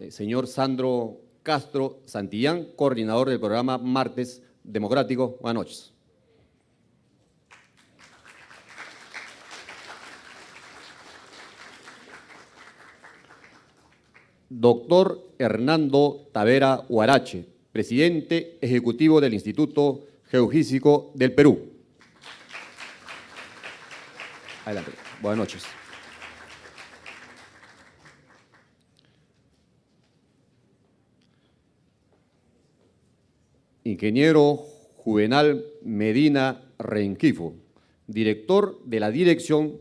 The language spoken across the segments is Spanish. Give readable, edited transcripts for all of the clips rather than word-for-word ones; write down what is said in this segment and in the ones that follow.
señor Sandro Castro Santillán, coordinador del programa Martes Democrático. Buenas noches. Doctor Hernando Tavera Huarache, presidente ejecutivo del Instituto Geofísico del Perú. Adelante. Buenas noches. Ingeniero Juvenal Medina Rengifo, director de la Dirección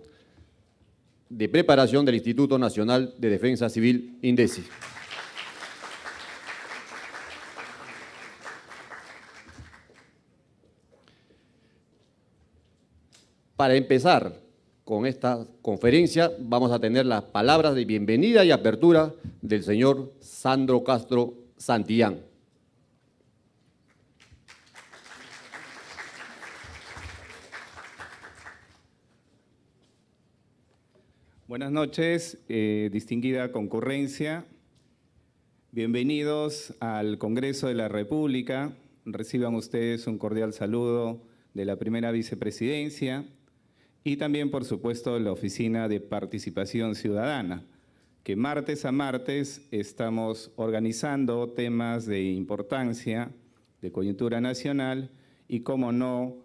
de Preparación del Instituto Nacional de Defensa Civil, INDECI. Para empezar con esta conferencia, vamos a tener las palabras de bienvenida y apertura del señor Sandro Castro Santillán. Buenas noches, distinguida concurrencia. Bienvenidos al Congreso de la República. Reciban ustedes un cordial saludo de la primera vicepresidencia y también, por supuesto, la Oficina de Participación Ciudadana, que martes a martes estamos organizando temas de importancia, de coyuntura nacional y, cómo no,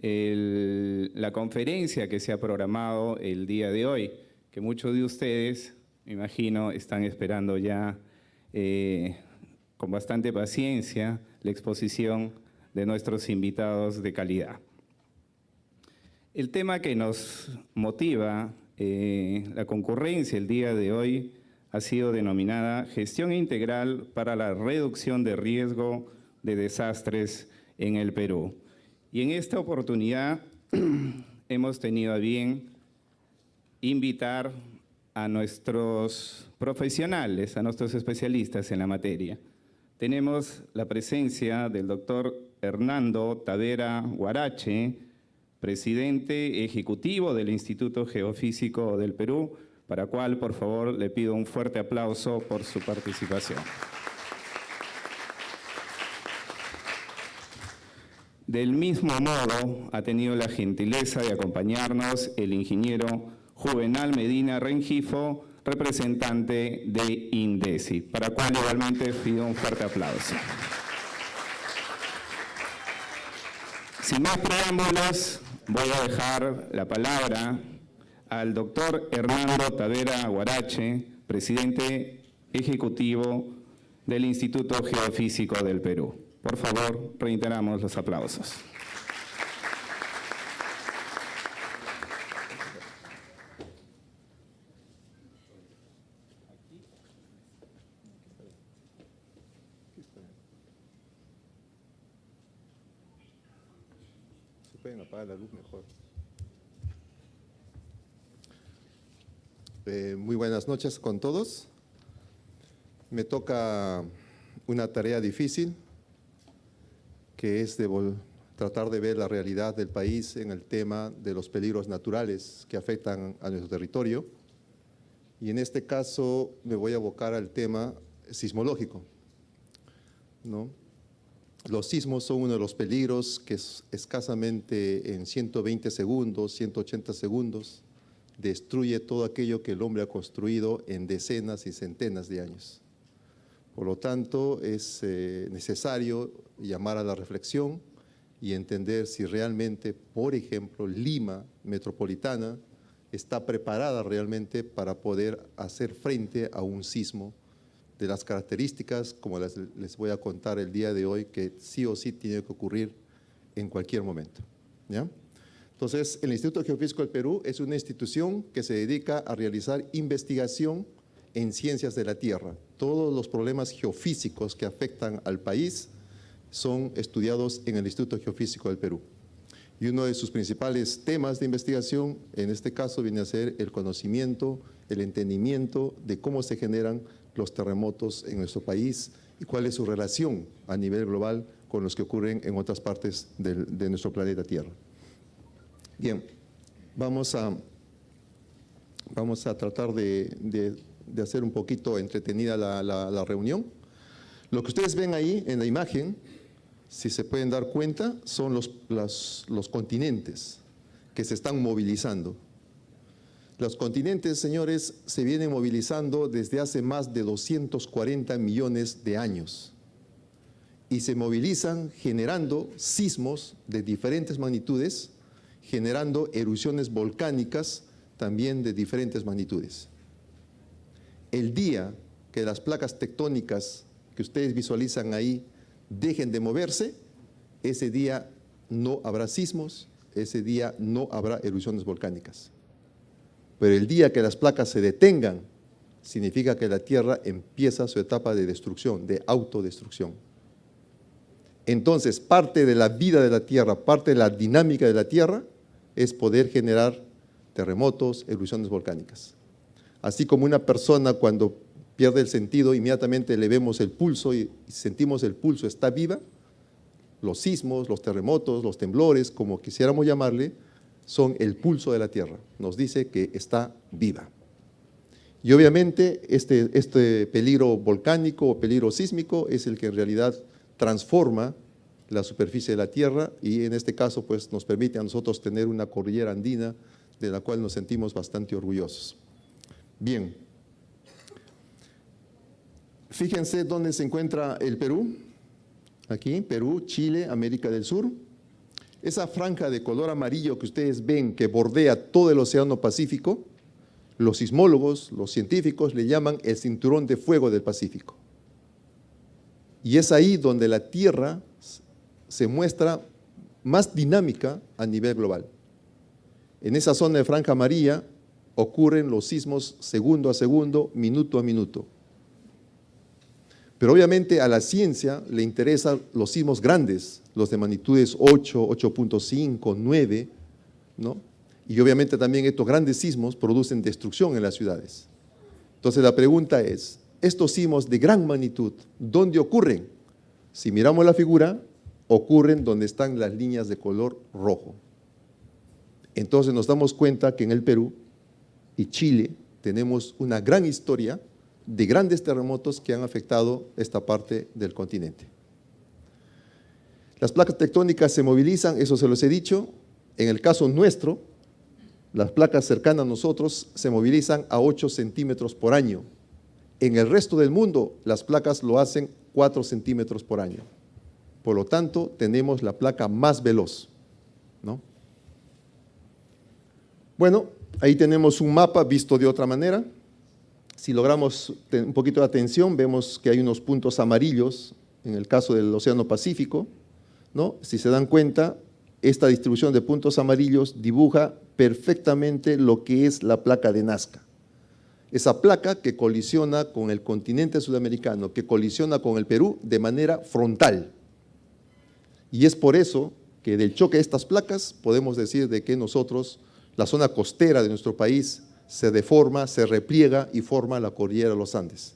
la conferencia que se ha programado el día de hoy, que muchos de ustedes, me imagino, están esperando ya con bastante paciencia la exposición de nuestros invitados de calidad. El tema que nos motiva la concurrencia el día de hoy ha sido denominada Gestión Integral para la Reducción de Riesgo de Desastres en el Perú. Y en esta oportunidad hemos tenido a bien invitar a nuestros profesionales, a nuestros especialistas en la materia. Tenemos la presencia del doctor Hernando Tavera Huarache, presidente ejecutivo del Instituto Geofísico del Perú, para cual, por favor, le pido un fuerte aplauso por su participación. Del mismo modo, ha tenido la gentileza de acompañarnos el ingeniero Juvenal Medina Rengifo, representante de INDECI, para cual igualmente pido un fuerte aplauso. Sin más preámbulos, voy a dejar la palabra al doctor Hernando Tavera Huarache, presidente ejecutivo del Instituto Geofísico del Perú. Por favor, reiteramos los aplausos. Pueden apagar la luz mejor. Muy buenas noches con todos. Me toca una tarea difícil, que es tratar de ver la realidad del país en el tema de los peligros naturales que afectan a nuestro territorio. Y en este caso me voy a abocar al tema sismológico, ¿no? Los sismos son uno de los peligros que escasamente en 120 segundos, 180 segundos, destruye todo aquello que el hombre ha construido en decenas y centenas de años. Por lo tanto, es necesario llamar a la reflexión y entender si realmente, por ejemplo, Lima metropolitana está preparada realmente para poder hacer frente a un sismo de las características, como les voy a contar el día de hoy, que sí o sí tiene que ocurrir en cualquier momento, ¿ya? Entonces, el Instituto Geofísico del Perú es una institución que se dedica a realizar investigación en ciencias de la Tierra. Todos los problemas geofísicos que afectan al país son estudiados en el Instituto Geofísico del Perú. Y uno de sus principales temas de investigación, en este caso, viene a ser el conocimiento, el entendimiento de cómo se generan los terremotos en nuestro país y cuál es su relación a nivel global con los que ocurren en otras partes de nuestro planeta Tierra. Bien, vamos a tratar de de hacer un poquito entretenida la reunión. Lo que ustedes ven ahí en la imagen, si se pueden dar cuenta, son los continentes que se están movilizando. Los continentes, señores, se vienen movilizando desde hace más de 240 millones de años y se movilizan generando sismos de diferentes magnitudes, generando erupciones volcánicas también de diferentes magnitudes. El día que las placas tectónicas que ustedes visualizan ahí dejen de moverse, ese día no habrá sismos, ese día no habrá erupciones volcánicas. Pero el día que las placas se detengan, significa que la Tierra empieza su etapa de destrucción, de autodestrucción. Entonces, parte de la vida de la Tierra, parte de la dinámica de la Tierra, es poder generar terremotos, erupciones volcánicas. Así como una persona cuando pierde el sentido, inmediatamente le vemos el pulso y sentimos el pulso, está viva. Los sismos, los terremotos, los temblores, como quisiéramos llamarle, son el pulso de la Tierra. Nos dice que está viva. Y obviamente este peligro volcánico o peligro sísmico es el que en realidad transforma la superficie de la Tierra y en este caso pues nos permite a nosotros tener una cordillera andina de la cual nos sentimos bastante orgullosos. Bien. Fíjense dónde se encuentra el Perú. Aquí, Perú, Chile, América del Sur. Esa franja de color amarillo que ustedes ven que bordea todo el Océano Pacífico, los sismólogos, los científicos le llaman el cinturón de fuego del Pacífico. Y es ahí donde la Tierra se muestra más dinámica a nivel global. En esa zona de franja amarilla ocurren los sismos segundo a segundo, minuto a minuto. Pero obviamente a la ciencia le interesan los sismos grandes, los de magnitudes 8, 8.5, 9, ¿no? Y obviamente también estos grandes sismos producen destrucción en las ciudades. Entonces la pregunta es, estos sismos de gran magnitud, ¿dónde ocurren? Si miramos la figura, ocurren donde están las líneas de color rojo. Entonces nos damos cuenta que en el Perú y Chile tenemos una gran historia de grandes terremotos que han afectado esta parte del continente. Las placas tectónicas se movilizan, eso se los he dicho. En el caso nuestro, las placas cercanas a nosotros se movilizan a 8 centímetros por año. En el resto del mundo, las placas lo hacen 4 centímetros por año. Por lo tanto, tenemos la placa más veloz, ¿no? Bueno, ahí tenemos un mapa visto de otra manera. Si logramos un poquito de atención, vemos que hay unos puntos amarillos en el caso del Océano Pacífico, ¿no? Si se dan cuenta, esta distribución de puntos amarillos dibuja perfectamente lo que es la placa de Nazca. Esa placa que colisiona con el continente sudamericano, que colisiona con el Perú de manera frontal. Y es por eso que del choque de estas placas podemos decir de que nosotros, la zona costera de nuestro país, se deforma, se repliega y forma la cordillera de los Andes.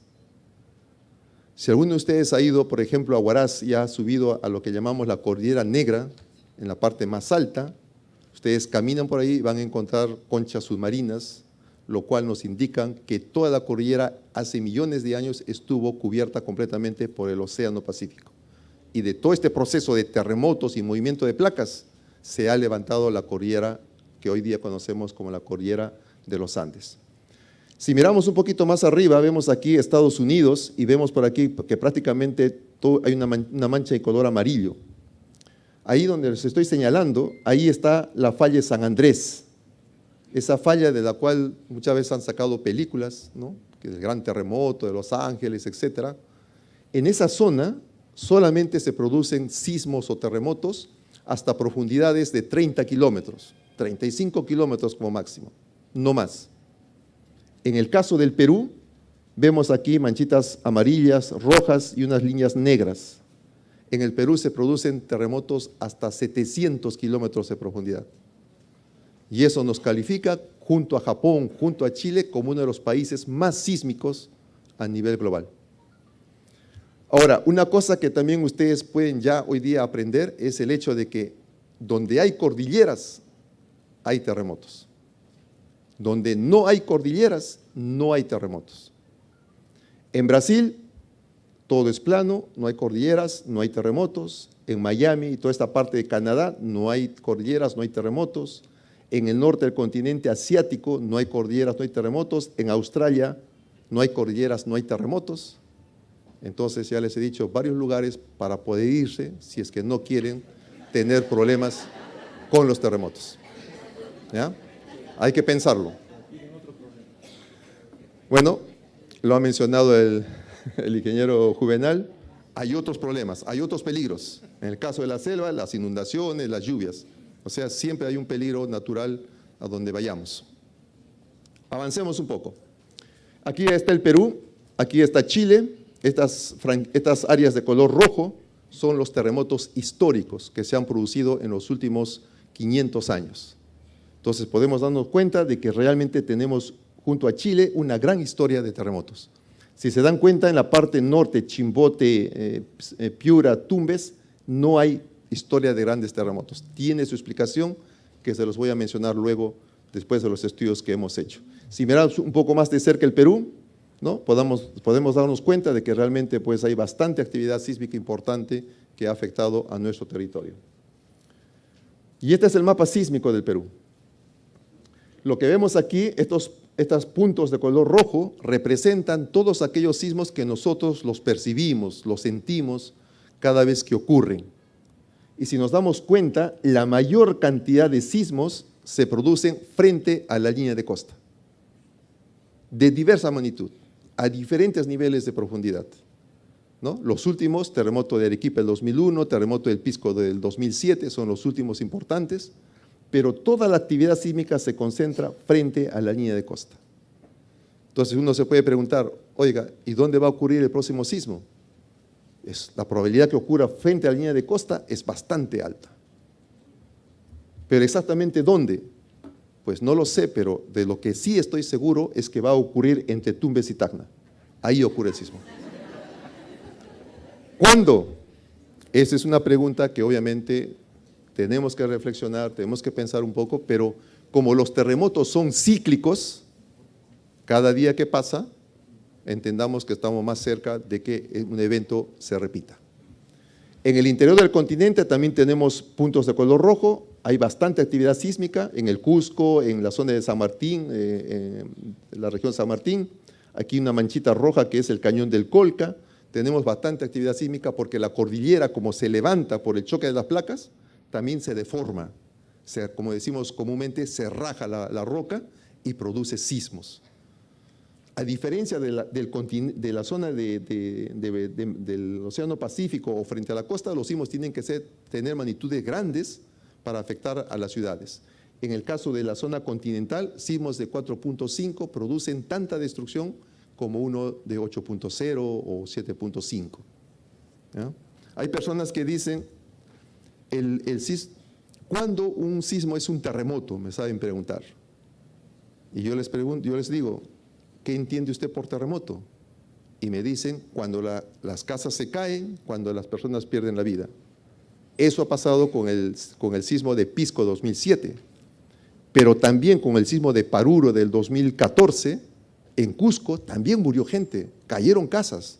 Si alguno de ustedes ha ido, por ejemplo, a Huaraz y ha subido a lo que llamamos la Cordillera Negra, en la parte más alta, ustedes caminan por ahí y van a encontrar conchas submarinas, lo cual nos indican que toda la cordillera hace millones de años estuvo cubierta completamente por el Océano Pacífico. Y de todo este proceso de terremotos y movimiento de placas, se ha levantado la cordillera que hoy día conocemos como la Cordillera de los Andes. Si miramos un poquito más arriba, vemos aquí Estados Unidos y vemos por aquí que prácticamente hay una mancha de color amarillo. Ahí donde les estoy señalando, ahí está la falla de San Andrés, esa falla de la cual muchas veces han sacado películas, ¿no? Que el gran terremoto de Los Ángeles, etc. En esa zona solamente se producen sismos o terremotos hasta profundidades de 30 kilómetros, 35 kilómetros como máximo, no más. En el caso del Perú, vemos aquí manchitas amarillas, rojas y unas líneas negras. En el Perú se producen terremotos hasta 700 kilómetros de profundidad. Y eso nos califica, junto a Japón, junto a Chile, como uno de los países más sísmicos a nivel global. Ahora, una cosa que también ustedes pueden ya hoy día aprender es el hecho de que donde hay cordilleras, hay terremotos. Donde no hay cordilleras, no hay terremotos. En Brasil, todo es plano, no hay cordilleras, no hay terremotos. En Miami y toda esta parte de Canadá no hay cordilleras, no hay terremotos. En el norte del continente asiático no hay cordilleras, no hay terremotos. En Australia no hay cordilleras, no hay terremotos. Entonces ya les he dicho varios lugares para poder irse si es que no quieren tener problemas con los terremotos. ¿Ya? Hay que pensarlo. Bueno, lo ha mencionado el ingeniero Juvenal. Hay otros problemas, hay otros peligros. En el caso de la selva, las inundaciones, las lluvias. O sea, siempre hay un peligro natural a donde vayamos. Avancemos un poco. Aquí está el Perú, aquí está Chile. Estas áreas de color rojo son los terremotos históricos que se han producido en los últimos 500 años. Entonces podemos darnos cuenta de que realmente tenemos junto a Chile una gran historia de terremotos. Si se dan cuenta, en la parte norte, Chimbote, Piura, Tumbes, no hay historia de grandes terremotos. Tiene su explicación que se los voy a mencionar luego, después de los estudios que hemos hecho. Si miramos un poco más de cerca el Perú, ¿no? Podemos darnos cuenta de que realmente pues, hay bastante actividad sísmica importante que ha afectado a nuestro territorio. Y este es el mapa sísmico del Perú. Lo que vemos aquí, estos puntos de color rojo representan todos aquellos sismos que nosotros los percibimos, los sentimos cada vez que ocurren. Y si nos damos cuenta, la mayor cantidad de sismos se producen frente a la línea de costa, de diversa magnitud, a diferentes niveles de profundidad, ¿no? Los últimos, terremoto de Arequipa del 2001, terremoto del Pisco del 2007, son los últimos importantes, pero toda la actividad sísmica se concentra frente a la línea de costa. Entonces uno se puede preguntar, oiga, ¿y dónde va a ocurrir el próximo sismo? La probabilidad que ocurra frente a la línea de costa es bastante alta. ¿Pero exactamente dónde? Pues no lo sé, pero de lo que sí estoy seguro es que va a ocurrir entre Tumbes y Tacna. Ahí ocurre el sismo. ¿Cuándo? Esa es una pregunta que obviamente tenemos que reflexionar, tenemos que pensar un poco, pero como los terremotos son cíclicos, cada día que pasa, entendamos que estamos más cerca de que un evento se repita. En el interior del continente también tenemos puntos de color rojo, hay bastante actividad sísmica en el Cusco, en la zona de San Martín, en la región de San Martín. Aquí una manchita roja que es el cañón del Colca. Tenemos bastante actividad sísmica porque la cordillera, como se levanta por el choque de las placas, también se deforma. Como decimos comúnmente, se raja la roca y produce sismos. A diferencia de la zona del Océano Pacífico o frente a la costa, los sismos tienen que tener magnitudes grandes para afectar a las ciudades. En el caso de la zona continental, sismos de 4.5 producen tanta destrucción como uno de 8.0 o 7.5. Hay personas que dicen, ¿cuándo un sismo es un terremoto? Me saben preguntar. Y yo les digo, ¿qué entiende usted por terremoto? Y me dicen, cuando las casas se caen, cuando las personas pierden la vida. Eso ha pasado con el sismo de Pisco 2007, pero también con el sismo de Paruro del 2014, en Cusco también murió gente, cayeron casas,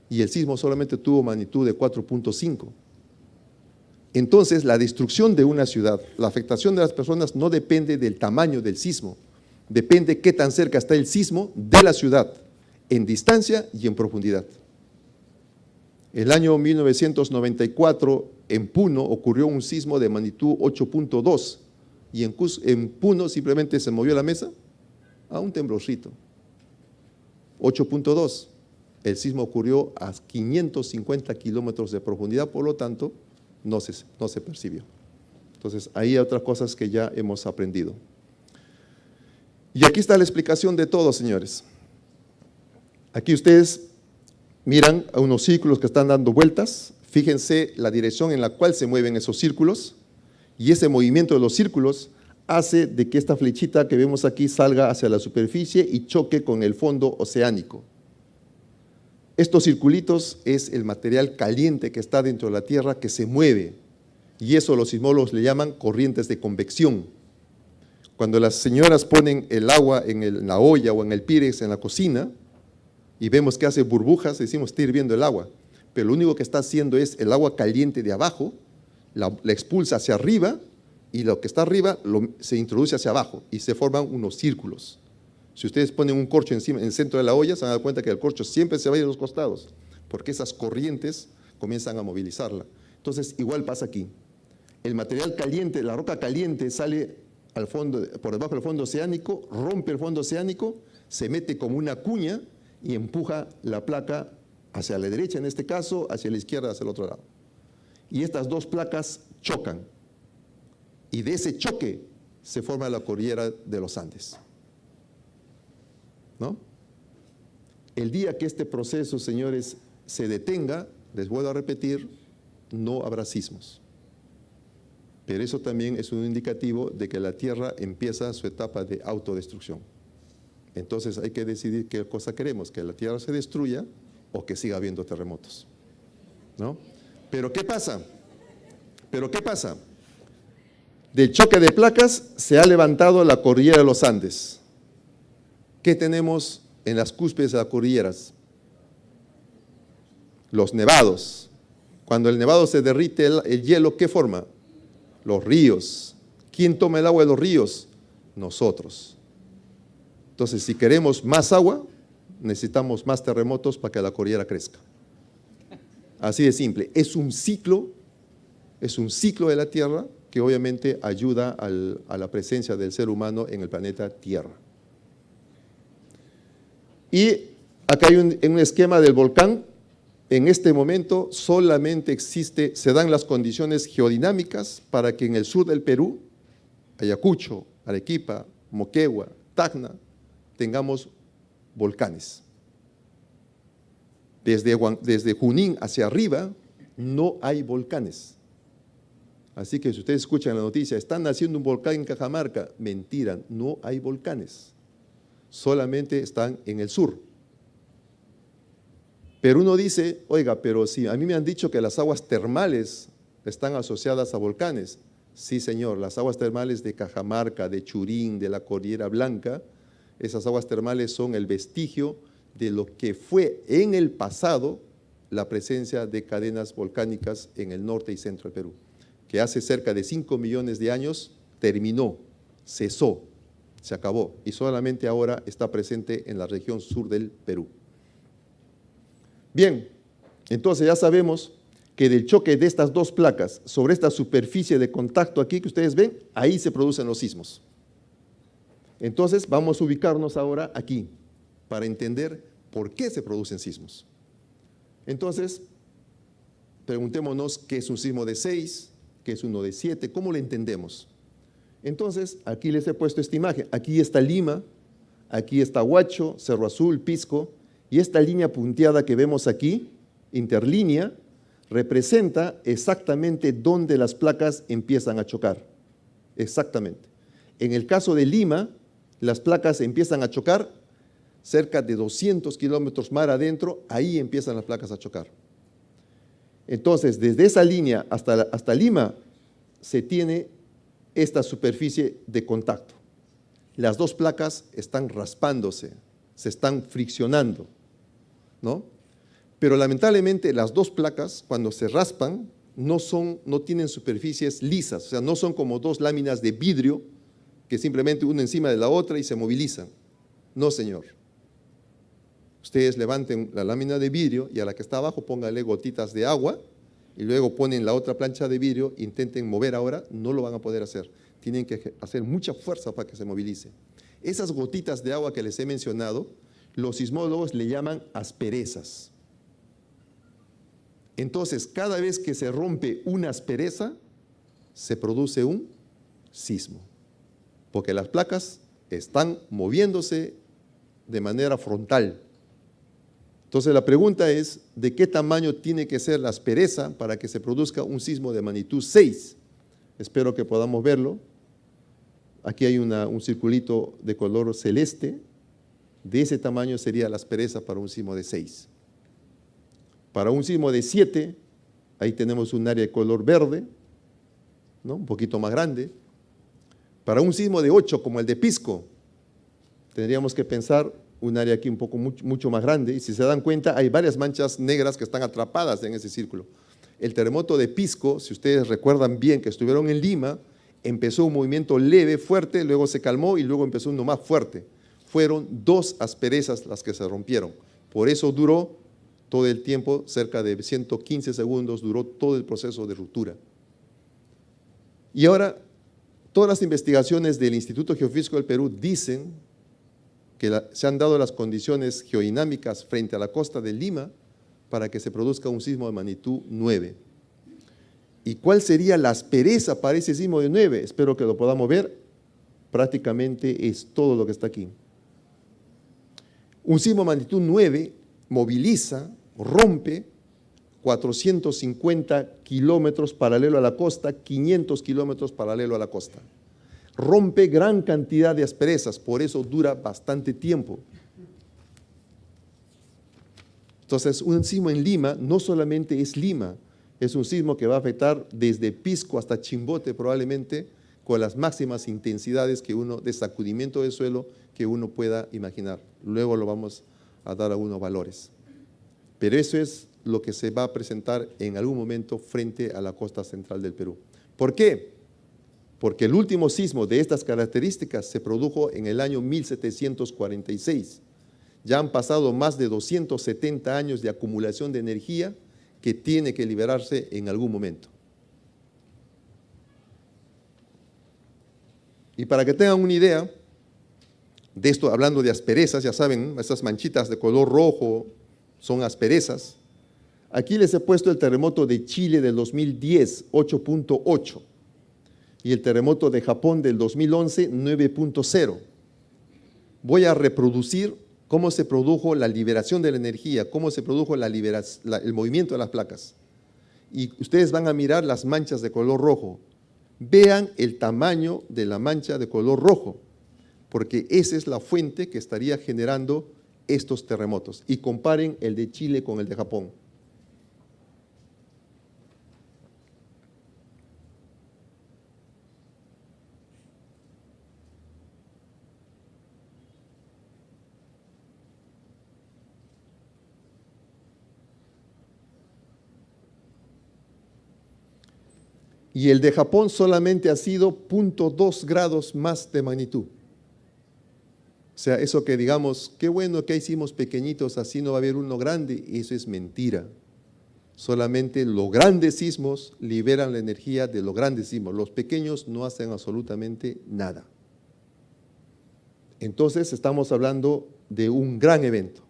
y el sismo solamente tuvo magnitud de 4.5. Entonces, la destrucción de una ciudad, la afectación de las personas no depende del tamaño del sismo, depende qué tan cerca está el sismo de la ciudad, en distancia y en profundidad. El año 1994 en Puno ocurrió un sismo de magnitud 8.2 y en Puno simplemente se movió la mesa a un temblorcito. 8.2. El sismo ocurrió a 550 kilómetros de profundidad, por lo tanto, no se percibió. Entonces, ahí hay otras cosas que ya hemos aprendido. Y aquí está la explicación de todo, señores. Aquí ustedes miran a unos círculos que están dando vueltas. Fíjense la dirección en la cual se mueven esos círculos y ese movimiento de los círculos hace de que esta flechita que vemos aquí salga hacia la superficie y choque con el fondo oceánico. Estos circulitos es el material caliente que está dentro de la Tierra que se mueve y eso los sismólogos le llaman corrientes de convección. Cuando las señoras ponen el agua en la olla o en el Pyrex en la cocina, y vemos que hace burbujas, decimos está hirviendo el agua, pero lo único que está haciendo es el agua caliente de abajo, la expulsa hacia arriba y lo que está arriba se introduce hacia abajo y se forman unos círculos. Si ustedes ponen un corcho encima, en el centro de la olla, se van a dar cuenta que el corcho siempre se va a ir a los costados, porque esas corrientes comienzan a movilizarla. Entonces, igual pasa aquí. El material caliente, la roca caliente sale al fondo, por debajo del fondo oceánico, rompe el fondo oceánico, se mete como una cuña y empuja la placa hacia la derecha, en este caso, hacia la izquierda, hacia el otro lado. Y estas dos placas chocan. Y de ese choque se forma la cordillera de los Andes. ¿No? El día que este proceso, señores, se detenga, les vuelvo a repetir, no habrá sismos. Pero eso también es un indicativo de que la Tierra empieza su etapa de autodestrucción. Entonces hay que decidir qué cosa queremos, que la Tierra se destruya o que siga habiendo terremotos. ¿No? Pero ¿qué pasa? Del choque de placas se ha levantado la cordillera de los Andes. ¿Qué tenemos en las cúspides de las cordilleras? Los nevados. Cuando el nevado se derrite el hielo, ¿qué forma? Los ríos. ¿Quién toma el agua de los ríos? Nosotros. Entonces, si queremos más agua, necesitamos más terremotos para que la cordillera crezca. Así de simple. Es un ciclo de la Tierra que obviamente ayuda a la presencia del ser humano en el planeta Tierra. Y acá hay un esquema del volcán. En este momento solamente se dan las condiciones geodinámicas para que en el sur del Perú, Ayacucho, Arequipa, Moquegua, Tacna, tengamos volcanes. Desde Junín hacia arriba no hay volcanes. Así que si ustedes escuchan la noticia, están haciendo un volcán en Cajamarca, mentira, no hay volcanes. Solamente están en el sur. Pero uno dice, oiga, pero si a mí me han dicho que las aguas termales están asociadas a volcanes. Sí, señor, las aguas termales de Cajamarca, de Churín, de la Cordillera Blanca, esas aguas termales son el vestigio de lo que fue en el pasado la presencia de cadenas volcánicas en el norte y centro del Perú, que hace cerca de 5 millones de años terminó, cesó, se acabó y solamente ahora está presente en la región sur del Perú. Bien, entonces ya sabemos que del choque de estas dos placas sobre esta superficie de contacto aquí que ustedes ven, ahí se producen los sismos. Entonces vamos a ubicarnos ahora aquí para entender por qué se producen sismos. Entonces, preguntémonos qué es un sismo de 6, qué es uno de 7, ¿cómo lo entendemos? Entonces, aquí les he puesto esta imagen. Aquí está Lima, aquí está Huacho, Cerro Azul, Pisco, y esta línea punteada que vemos aquí, interlínea, representa exactamente dónde las placas empiezan a chocar. Exactamente. En el caso de Lima, las placas empiezan a chocar cerca de 200 kilómetros mar adentro, ahí empiezan las placas a chocar. Entonces, desde esa línea hasta Lima, se tiene esta superficie de contacto. Las dos placas están raspándose, se están friccionando, ¿no? Pero lamentablemente las dos placas, cuando se raspan, no tienen superficies lisas, o sea, no son como dos láminas de vidrio que simplemente una encima de la otra y se movilizan. No, señor. Ustedes levanten la lámina de vidrio y a la que está abajo pónganle gotitas de agua y luego ponen la otra plancha de vidrio, intenten mover ahora, no lo van a poder hacer. Tienen que hacer mucha fuerza para que se movilice. Esas gotitas de agua que les he mencionado, los sismólogos le llaman asperezas. Entonces, cada vez que se rompe una aspereza, se produce un sismo, porque las placas están moviéndose de manera frontal. Entonces, la pregunta es, ¿de qué tamaño tiene que ser la aspereza para que se produzca un sismo de magnitud 6? Espero que podamos verlo. Aquí hay un circulito de color celeste. De ese tamaño sería la aspereza para un sismo de 6. Para un sismo de 7, ahí tenemos un área de color verde, ¿no? Un poquito más grande. Para un sismo de 8, como el de Pisco, tendríamos que pensar un área aquí un poco mucho más grande, y si se dan cuenta hay varias manchas negras que están atrapadas en ese círculo. El terremoto de Pisco, si ustedes recuerdan bien que estuvieron en Lima, empezó un movimiento leve, fuerte, luego se calmó y luego empezó uno más fuerte. Fueron 2 asperezas las que se rompieron. Por eso duró todo el tiempo, cerca de 115 segundos, duró todo el proceso de ruptura. Y ahora, todas las investigaciones del Instituto Geofísico del Perú dicen que se han dado las condiciones geodinámicas frente a la costa de Lima para que se produzca un sismo de magnitud 9. ¿Y cuál sería la aspereza para ese sismo de 9? Espero que lo podamos ver. Prácticamente es todo lo que está aquí. Un sismo de magnitud 9 moviliza, rompe 450 kilómetros paralelo a la costa, 500 kilómetros paralelo a la costa. Rompe gran cantidad de asperezas, por eso dura bastante tiempo. Entonces, un sismo en Lima no solamente es Lima, es un sismo que va a afectar desde Pisco hasta Chimbote probablemente, con las máximas intensidades de sacudimiento del suelo que uno pueda imaginar. Luego lo vamos a dar algunos valores. Pero eso es lo que se va a presentar en algún momento frente a la costa central del Perú. ¿Por qué? Porque el último sismo de estas características se produjo en el año 1746. Ya han pasado más de 270 años de acumulación de energía que tiene que liberarse en algún momento. Y para que tengan una idea de esto, hablando de asperezas, ya saben, esas manchitas de color rojo son asperezas. Aquí les he puesto el terremoto de Chile del 2010, 8.8, y el terremoto de Japón del 2011, 9.0. Voy a reproducir cómo se produjo la liberación de la energía, cómo se produjo el movimiento de las placas. Y ustedes van a mirar las manchas de color rojo. Vean el tamaño de la mancha de color rojo, porque esa es la fuente que estaría generando estos terremotos. Y comparen el de Chile con el de Japón. Y el de Japón solamente ha sido 0.2 grados más de magnitud. O sea, eso que digamos, qué bueno que hicimos pequeñitos, así no va a haber uno grande, eso es mentira. Solamente los grandes sismos liberan la energía de los grandes sismos, los pequeños no hacen absolutamente nada. Entonces estamos hablando de un gran evento.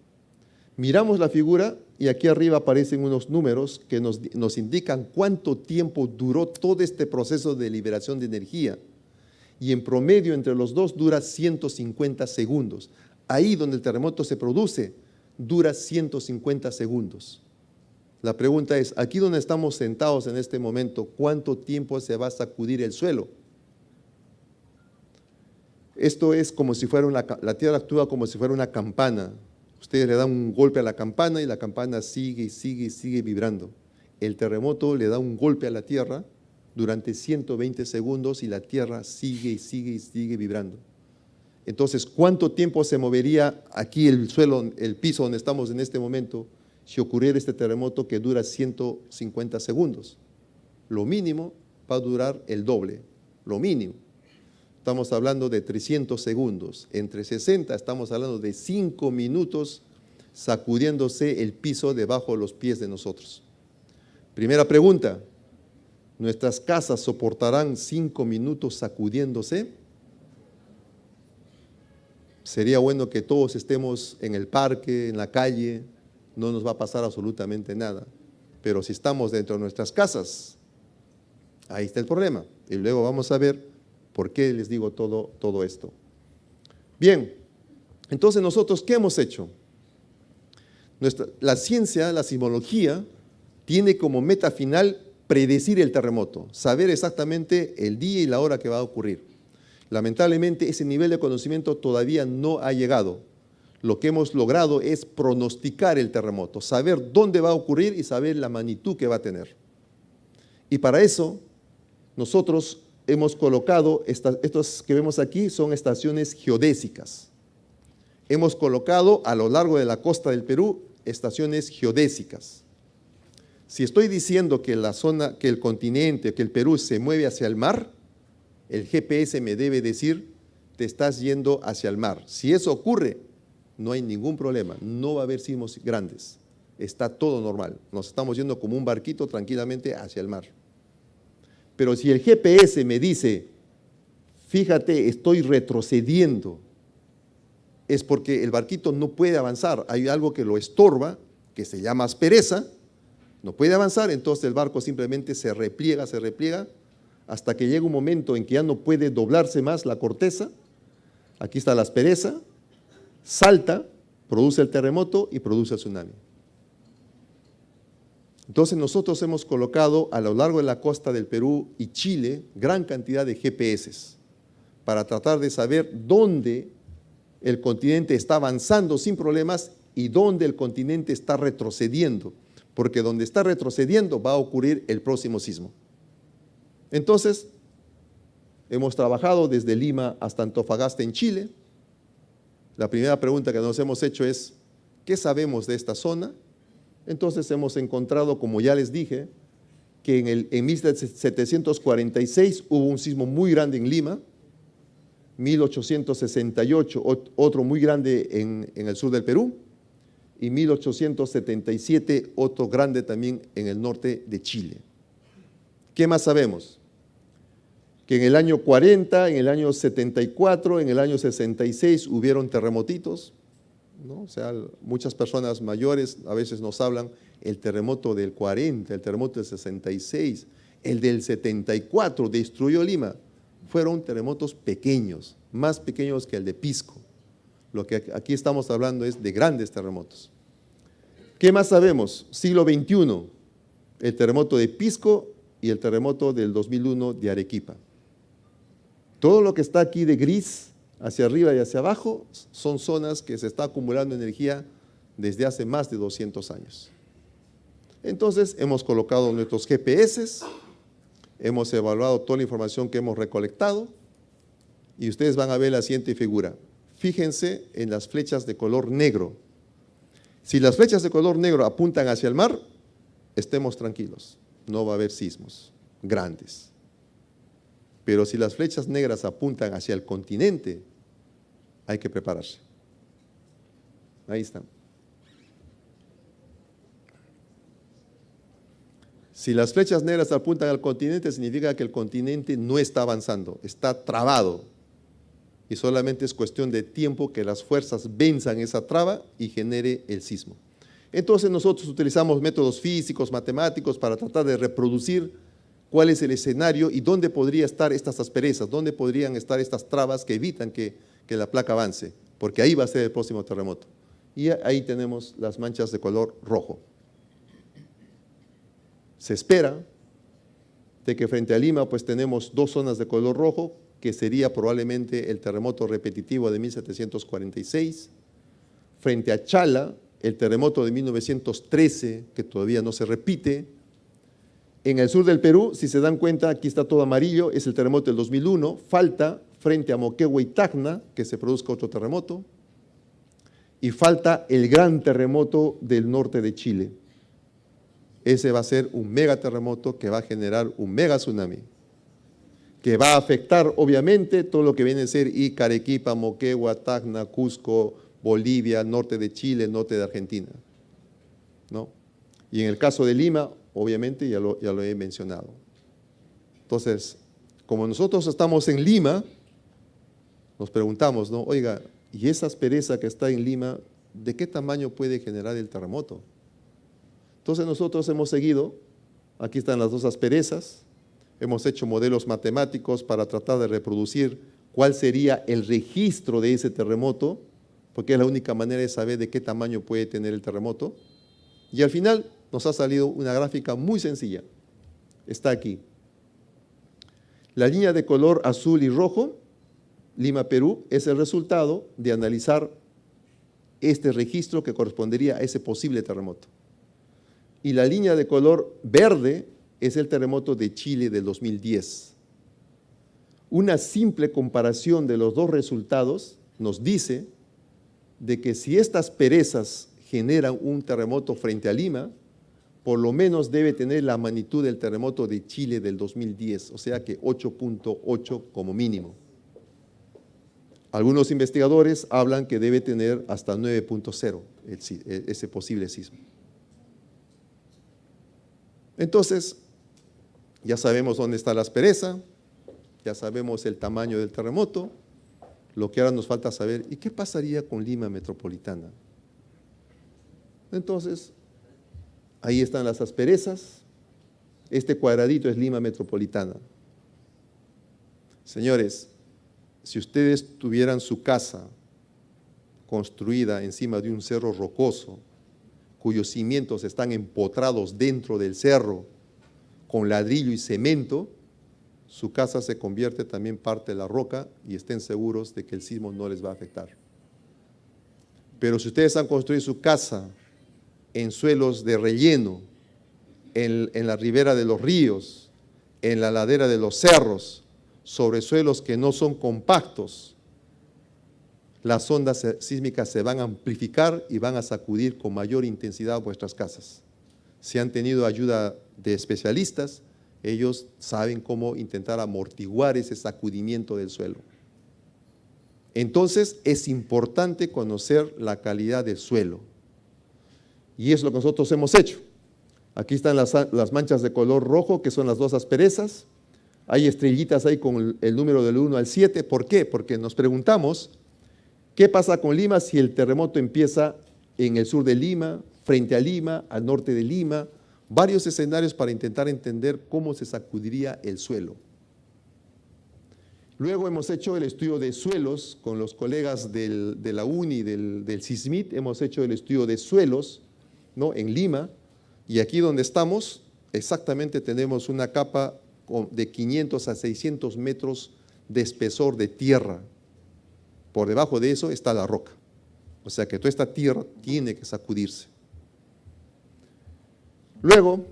Miramos la figura y aquí arriba aparecen unos números que nos indican cuánto tiempo duró todo este proceso de liberación de energía. Y en promedio entre los dos dura 150 segundos. Ahí donde el terremoto se produce, dura 150 segundos. La pregunta es, aquí donde estamos sentados en este momento, ¿cuánto tiempo se va a sacudir el suelo? Esto es como si fuera la Tierra actúa como si fuera una campana. Ustedes le dan un golpe a la campana y la campana sigue y sigue y sigue vibrando. El terremoto le da un golpe a la Tierra durante 120 segundos y la Tierra sigue y sigue y sigue vibrando. Entonces, ¿cuánto tiempo se movería aquí el suelo, el piso donde estamos en este momento, si ocurriera este terremoto que dura 150 segundos? Lo mínimo va a durar el doble, lo mínimo. Estamos hablando de 300 segundos. Entre 60 estamos hablando de 5 minutos sacudiéndose el piso debajo de los pies de nosotros. Primera pregunta, ¿nuestras casas soportarán 5 minutos sacudiéndose? Sería bueno que todos estemos en el parque, en la calle, no nos va a pasar absolutamente nada. Pero si estamos dentro de nuestras casas, ahí está el problema. Y luego vamos a ver por qué les digo todo esto. Bien, entonces nosotros, ¿qué hemos hecho? La ciencia, la sismología, tiene como meta final predecir el terremoto, saber exactamente el día y la hora que va a ocurrir. Lamentablemente, ese nivel de conocimiento todavía no ha llegado. Lo que hemos logrado es pronosticar el terremoto, saber dónde va a ocurrir y saber la magnitud que va a tener. Y para eso, nosotros hemos colocado, estos que vemos aquí son estaciones geodésicas. hemos colocado a lo largo de la costa del Perú estaciones geodésicas. Si estoy diciendo que la zona, que el continente, que el Perú se mueve hacia el mar, el GPS me debe decir, te estás yendo hacia el mar. Si eso ocurre, no hay ningún problema, no va a haber sismos grandes. Está todo normal, nos estamos yendo como un barquito tranquilamente hacia el mar. Pero si el GPS me dice, fíjate, estoy retrocediendo, es porque el barquito no puede avanzar, hay algo que lo estorba, que se llama aspereza, no puede avanzar, entonces el barco simplemente se repliega, hasta que llega un momento en que ya no puede doblarse más la corteza, aquí está la aspereza, salta, produce el terremoto y produce el tsunami. Entonces nosotros hemos colocado a lo largo de la costa del Perú y Chile gran cantidad de GPS para tratar de saber dónde el continente está avanzando sin problemas y dónde el continente está retrocediendo, porque donde está retrocediendo va a ocurrir el próximo sismo. Entonces, hemos trabajado desde Lima hasta Antofagasta en Chile. La primera pregunta que nos hemos hecho es, ¿qué sabemos de esta zona? Entonces hemos encontrado, como ya les dije, que en 1746 hubo un sismo muy grande en Lima, 1868 otro muy grande en el sur del Perú, y 1877 otro grande también en el norte de Chile. ¿Qué más sabemos? Que en el año 40, en el año 74, en el año 66 hubieron terremotitos, ¿no? O sea, muchas personas mayores a veces nos hablan el terremoto del 40, el terremoto del 66, el del 74 destruyó Lima. Fueron terremotos pequeños, más pequeños que el de Pisco. Lo que aquí estamos hablando es de grandes terremotos. ¿Qué más sabemos? Siglo XXI, el terremoto de Pisco y el terremoto del 2001 de Arequipa. Todo lo que está aquí de gris, hacia arriba y hacia abajo, son zonas que se está acumulando energía desde hace más de 200 años. Entonces, hemos colocado nuestros GPS, hemos evaluado toda la información que hemos recolectado y ustedes van a ver la siguiente figura. Fíjense en las flechas de color negro. Si las flechas de color negro apuntan hacia el mar, estemos tranquilos, no va a haber sismos grandes. Pero si las flechas negras apuntan hacia el continente, hay que prepararse. Ahí están. Si las flechas negras apuntan al continente, significa que el continente no está avanzando, está trabado. Y solamente es cuestión de tiempo que las fuerzas venzan esa traba y genere el sismo. Entonces nosotros utilizamos métodos físicos, matemáticos, para tratar de reproducir cuál es el escenario y dónde podrían estar estas asperezas, dónde podrían estar estas trabas que evitan que la placa avance, porque ahí va a ser el próximo terremoto. Y ahí tenemos las manchas de color rojo. Se espera de que frente a Lima pues tenemos dos zonas de color rojo, que sería probablemente el terremoto repetitivo de 1746. Frente a Chala, el terremoto de 1913, que todavía no se repite. En el sur del Perú, si se dan cuenta, aquí está todo amarillo, es el terremoto del 2001. Falta frente a Moquegua y Tacna que se produzca otro terremoto. Y falta el gran terremoto del norte de Chile. Ese va a ser un megaterremoto que va a generar un mega tsunami, que va a afectar obviamente todo lo que viene a ser Ica, Arequipa, Moquegua, Tacna, Cusco, Bolivia, norte de Chile, norte de Argentina, ¿no? Y en el caso de Lima, obviamente ya lo he mencionado. Entonces, como nosotros estamos en Lima, nos preguntamos, ¿no? Oiga, ¿y esa aspereza que está en Lima, de qué tamaño puede generar el terremoto? Entonces nosotros hemos seguido, aquí están las dos asperezas, hemos hecho modelos matemáticos para tratar de reproducir cuál sería el registro de ese terremoto, porque es la única manera de saber de qué tamaño puede tener el terremoto. Y al final nos ha salido una gráfica muy sencilla. Está aquí. La línea de color azul y rojo, Lima, Perú, es el resultado de analizar este registro que correspondería a ese posible terremoto. Y la línea de color verde es el terremoto de Chile del 2010. Una simple comparación de los dos resultados nos dice de que si estas perezas generan un terremoto frente a Lima, por lo menos debe tener la magnitud del terremoto de Chile del 2010, o sea que 8.8 como mínimo. Algunos investigadores hablan que debe tener hasta 9.0 ese posible sismo. Entonces, ya sabemos dónde está la aspereza, ya sabemos el tamaño del terremoto, lo que ahora nos falta saber, ¿y qué pasaría con Lima metropolitana? Entonces, ahí están las asperezas, este cuadradito es Lima metropolitana. Señores, si ustedes tuvieran su casa construida encima de un cerro rocoso, cuyos cimientos están empotrados dentro del cerro, con ladrillo y cemento, su casa se convierte también parte de la roca y estén seguros de que el sismo no les va a afectar. Pero si ustedes han construido su casa en suelos de relleno, en la ribera de los ríos, en la ladera de los cerros, sobre suelos que no son compactos, las ondas sísmicas se van a amplificar y van a sacudir con mayor intensidad vuestras casas. Si han tenido ayuda de especialistas, ellos saben cómo intentar amortiguar ese sacudimiento del suelo. Entonces, es importante conocer la calidad del suelo. Y es lo que nosotros hemos hecho. Aquí están las manchas de color rojo, que son las dos asperezas. Hay estrellitas ahí con el número del 1 al 7. ¿Por qué? Porque nos preguntamos, ¿qué pasa con Lima si el terremoto empieza en el sur de Lima, frente a Lima, al norte de Lima? Varios escenarios para intentar entender cómo se sacudiría el suelo. Luego hemos hecho el estudio de suelos con los colegas de la UNI, del SISMIT. Hemos hecho el estudio de suelos, ¿no?, en Lima. Y aquí donde estamos, exactamente tenemos una capa de 500 a 600 metros de espesor de tierra. Por debajo de eso está la roca. O sea que toda esta tierra tiene que sacudirse. Luego,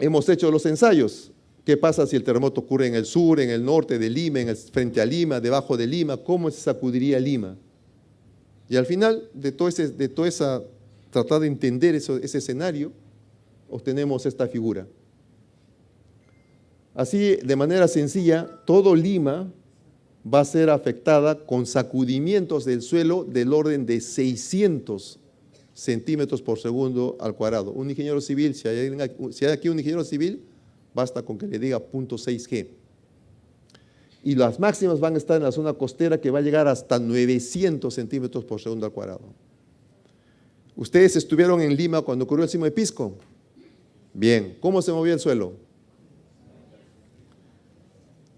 hemos hecho los ensayos. ¿Qué pasa si el terremoto ocurre en el sur, en el norte de Lima, frente a Lima, debajo de Lima? ¿Cómo se sacudiría Lima? Y al final de toda esa tratar de entender ese escenario, obtenemos esta figura. Así, de manera sencilla, todo Lima va a ser afectada con sacudimientos del suelo del orden de 600 centímetros por segundo al cuadrado. Un ingeniero civil, si hay aquí un ingeniero civil, basta con que le diga 0.6 G. Y las máximas van a estar en la zona costera, que va a llegar hasta 900 centímetros por segundo al cuadrado. ¿Ustedes estuvieron en Lima cuando ocurrió el sismo de Pisco? Bien, ¿cómo se movía el suelo?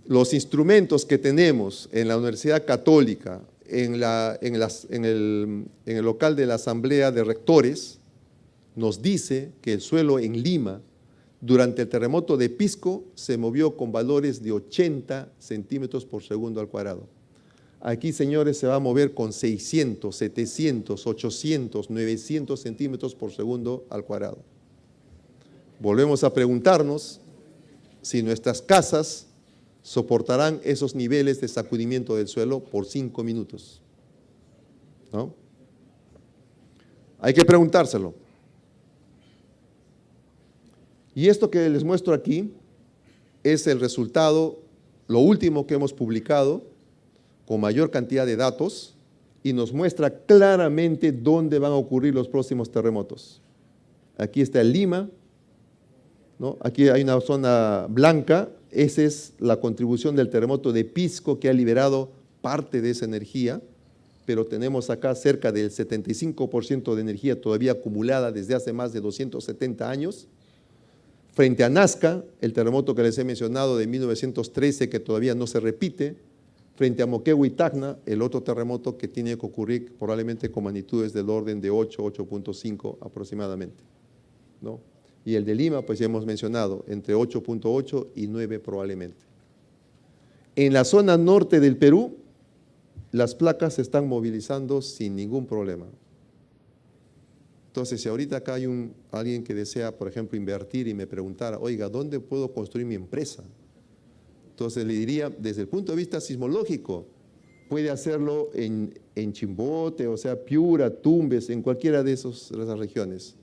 Los instrumentos que tenemos en la Universidad Católica, en el local de la Asamblea de Rectores, nos dice que el suelo en Lima, durante el terremoto de Pisco, se movió con valores de 80 centímetros por segundo al cuadrado. Aquí, señores, se va a mover con 600, 700, 800, 900 centímetros por segundo al cuadrado. Volvemos a preguntarnos si nuestras casas soportarán esos niveles de sacudimiento del suelo por 5 minutos. ¿No? Hay que preguntárselo. Y esto que les muestro aquí es el resultado, lo último que hemos publicado, con mayor cantidad de datos, y nos muestra claramente dónde van a ocurrir los próximos terremotos. Aquí está el Lima, ¿no? Aquí hay una zona blanca. Esa es la contribución del terremoto de Pisco, que ha liberado parte de esa energía, pero tenemos acá cerca del 75% de energía todavía acumulada desde hace más de 270 años. Frente a Nazca, el terremoto que les he mencionado de 1913, que todavía no se repite. Frente a Moquegua y Tacna, el otro terremoto que tiene que ocurrir probablemente con magnitudes del orden de 8, 8.5 aproximadamente, ¿no? Y el de Lima, pues ya hemos mencionado, entre 8.8 y 9 probablemente. En la zona norte del Perú, las placas se están movilizando sin ningún problema. Entonces, si ahorita acá hay alguien que desea, por ejemplo, invertir y me preguntara, oiga, ¿dónde puedo construir mi empresa? Entonces le diría, desde el punto de vista sismológico, puede hacerlo en Chimbote, o sea, Piura, Tumbes, en cualquiera de esas regiones.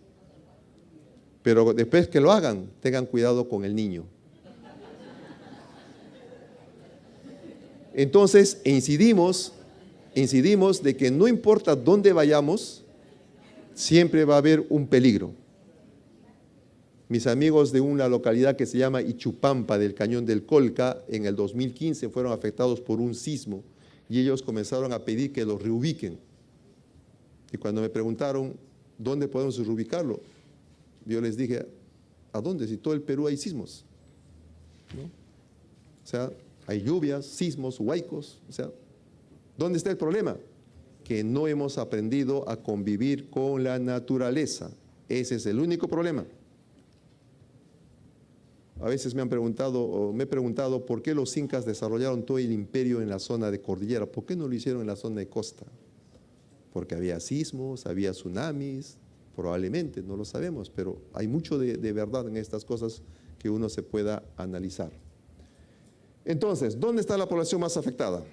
Pero después que lo hagan, tengan cuidado con el niño. Entonces, incidimos de que no importa dónde vayamos, siempre va a haber un peligro. Mis amigos de una localidad que se llama Ichupampa, del Cañón del Colca, en el 2015 fueron afectados por un sismo y ellos comenzaron a pedir que los reubiquen. Y cuando me preguntaron, ¿dónde podemos reubicarlo? Yo les dije, ¿a dónde? Si todo el Perú hay sismos, ¿no? O sea, hay lluvias, sismos, huaicos. O sea, ¿dónde está el problema? Que no hemos aprendido a convivir con la naturaleza. Ese es el único problema. A veces me he preguntado por qué los incas desarrollaron todo el imperio en la zona de cordillera. ¿Por qué no lo hicieron en la zona de costa? Porque había sismos, había tsunamis, probablemente, no lo sabemos, pero hay mucho de verdad en estas cosas que uno se pueda analizar. Entonces, ¿dónde está la población más afectada?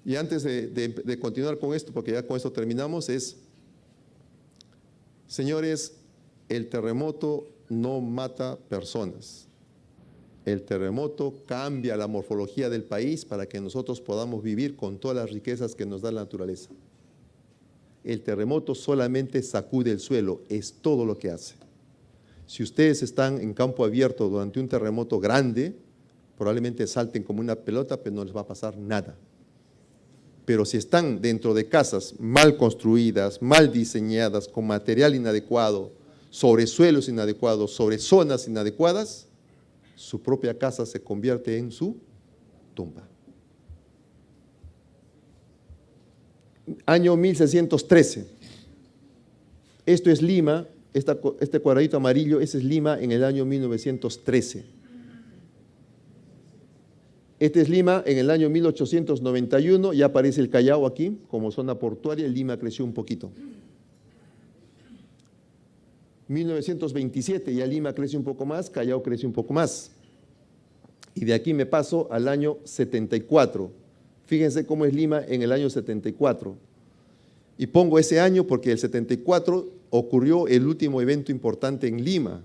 Y antes de continuar con esto, porque ya con esto terminamos, señores, el terremoto no mata personas. El terremoto cambia la morfología del país para que nosotros podamos vivir con todas las riquezas que nos da la naturaleza. El terremoto solamente sacude el suelo, es todo lo que hace. Si ustedes están en campo abierto durante un terremoto grande, probablemente salten como una pelota, pero no les va a pasar nada. Pero si están dentro de casas mal construidas, mal diseñadas, con material inadecuado, sobre suelos inadecuados, sobre zonas inadecuadas, su propia casa se convierte en su tumba. Año 1613. Esto es Lima, este cuadradito amarillo, ese es Lima en el año 1913. Este es Lima en el año 1891, ya aparece el Callao aquí, como zona portuaria, Lima creció un poquito. 1927, ya Lima crece un poco más, Callao crece un poco más. Y de aquí me paso al año 74. Fíjense cómo es Lima en el año 74. Y pongo ese año porque el 74 ocurrió el último evento importante en Lima.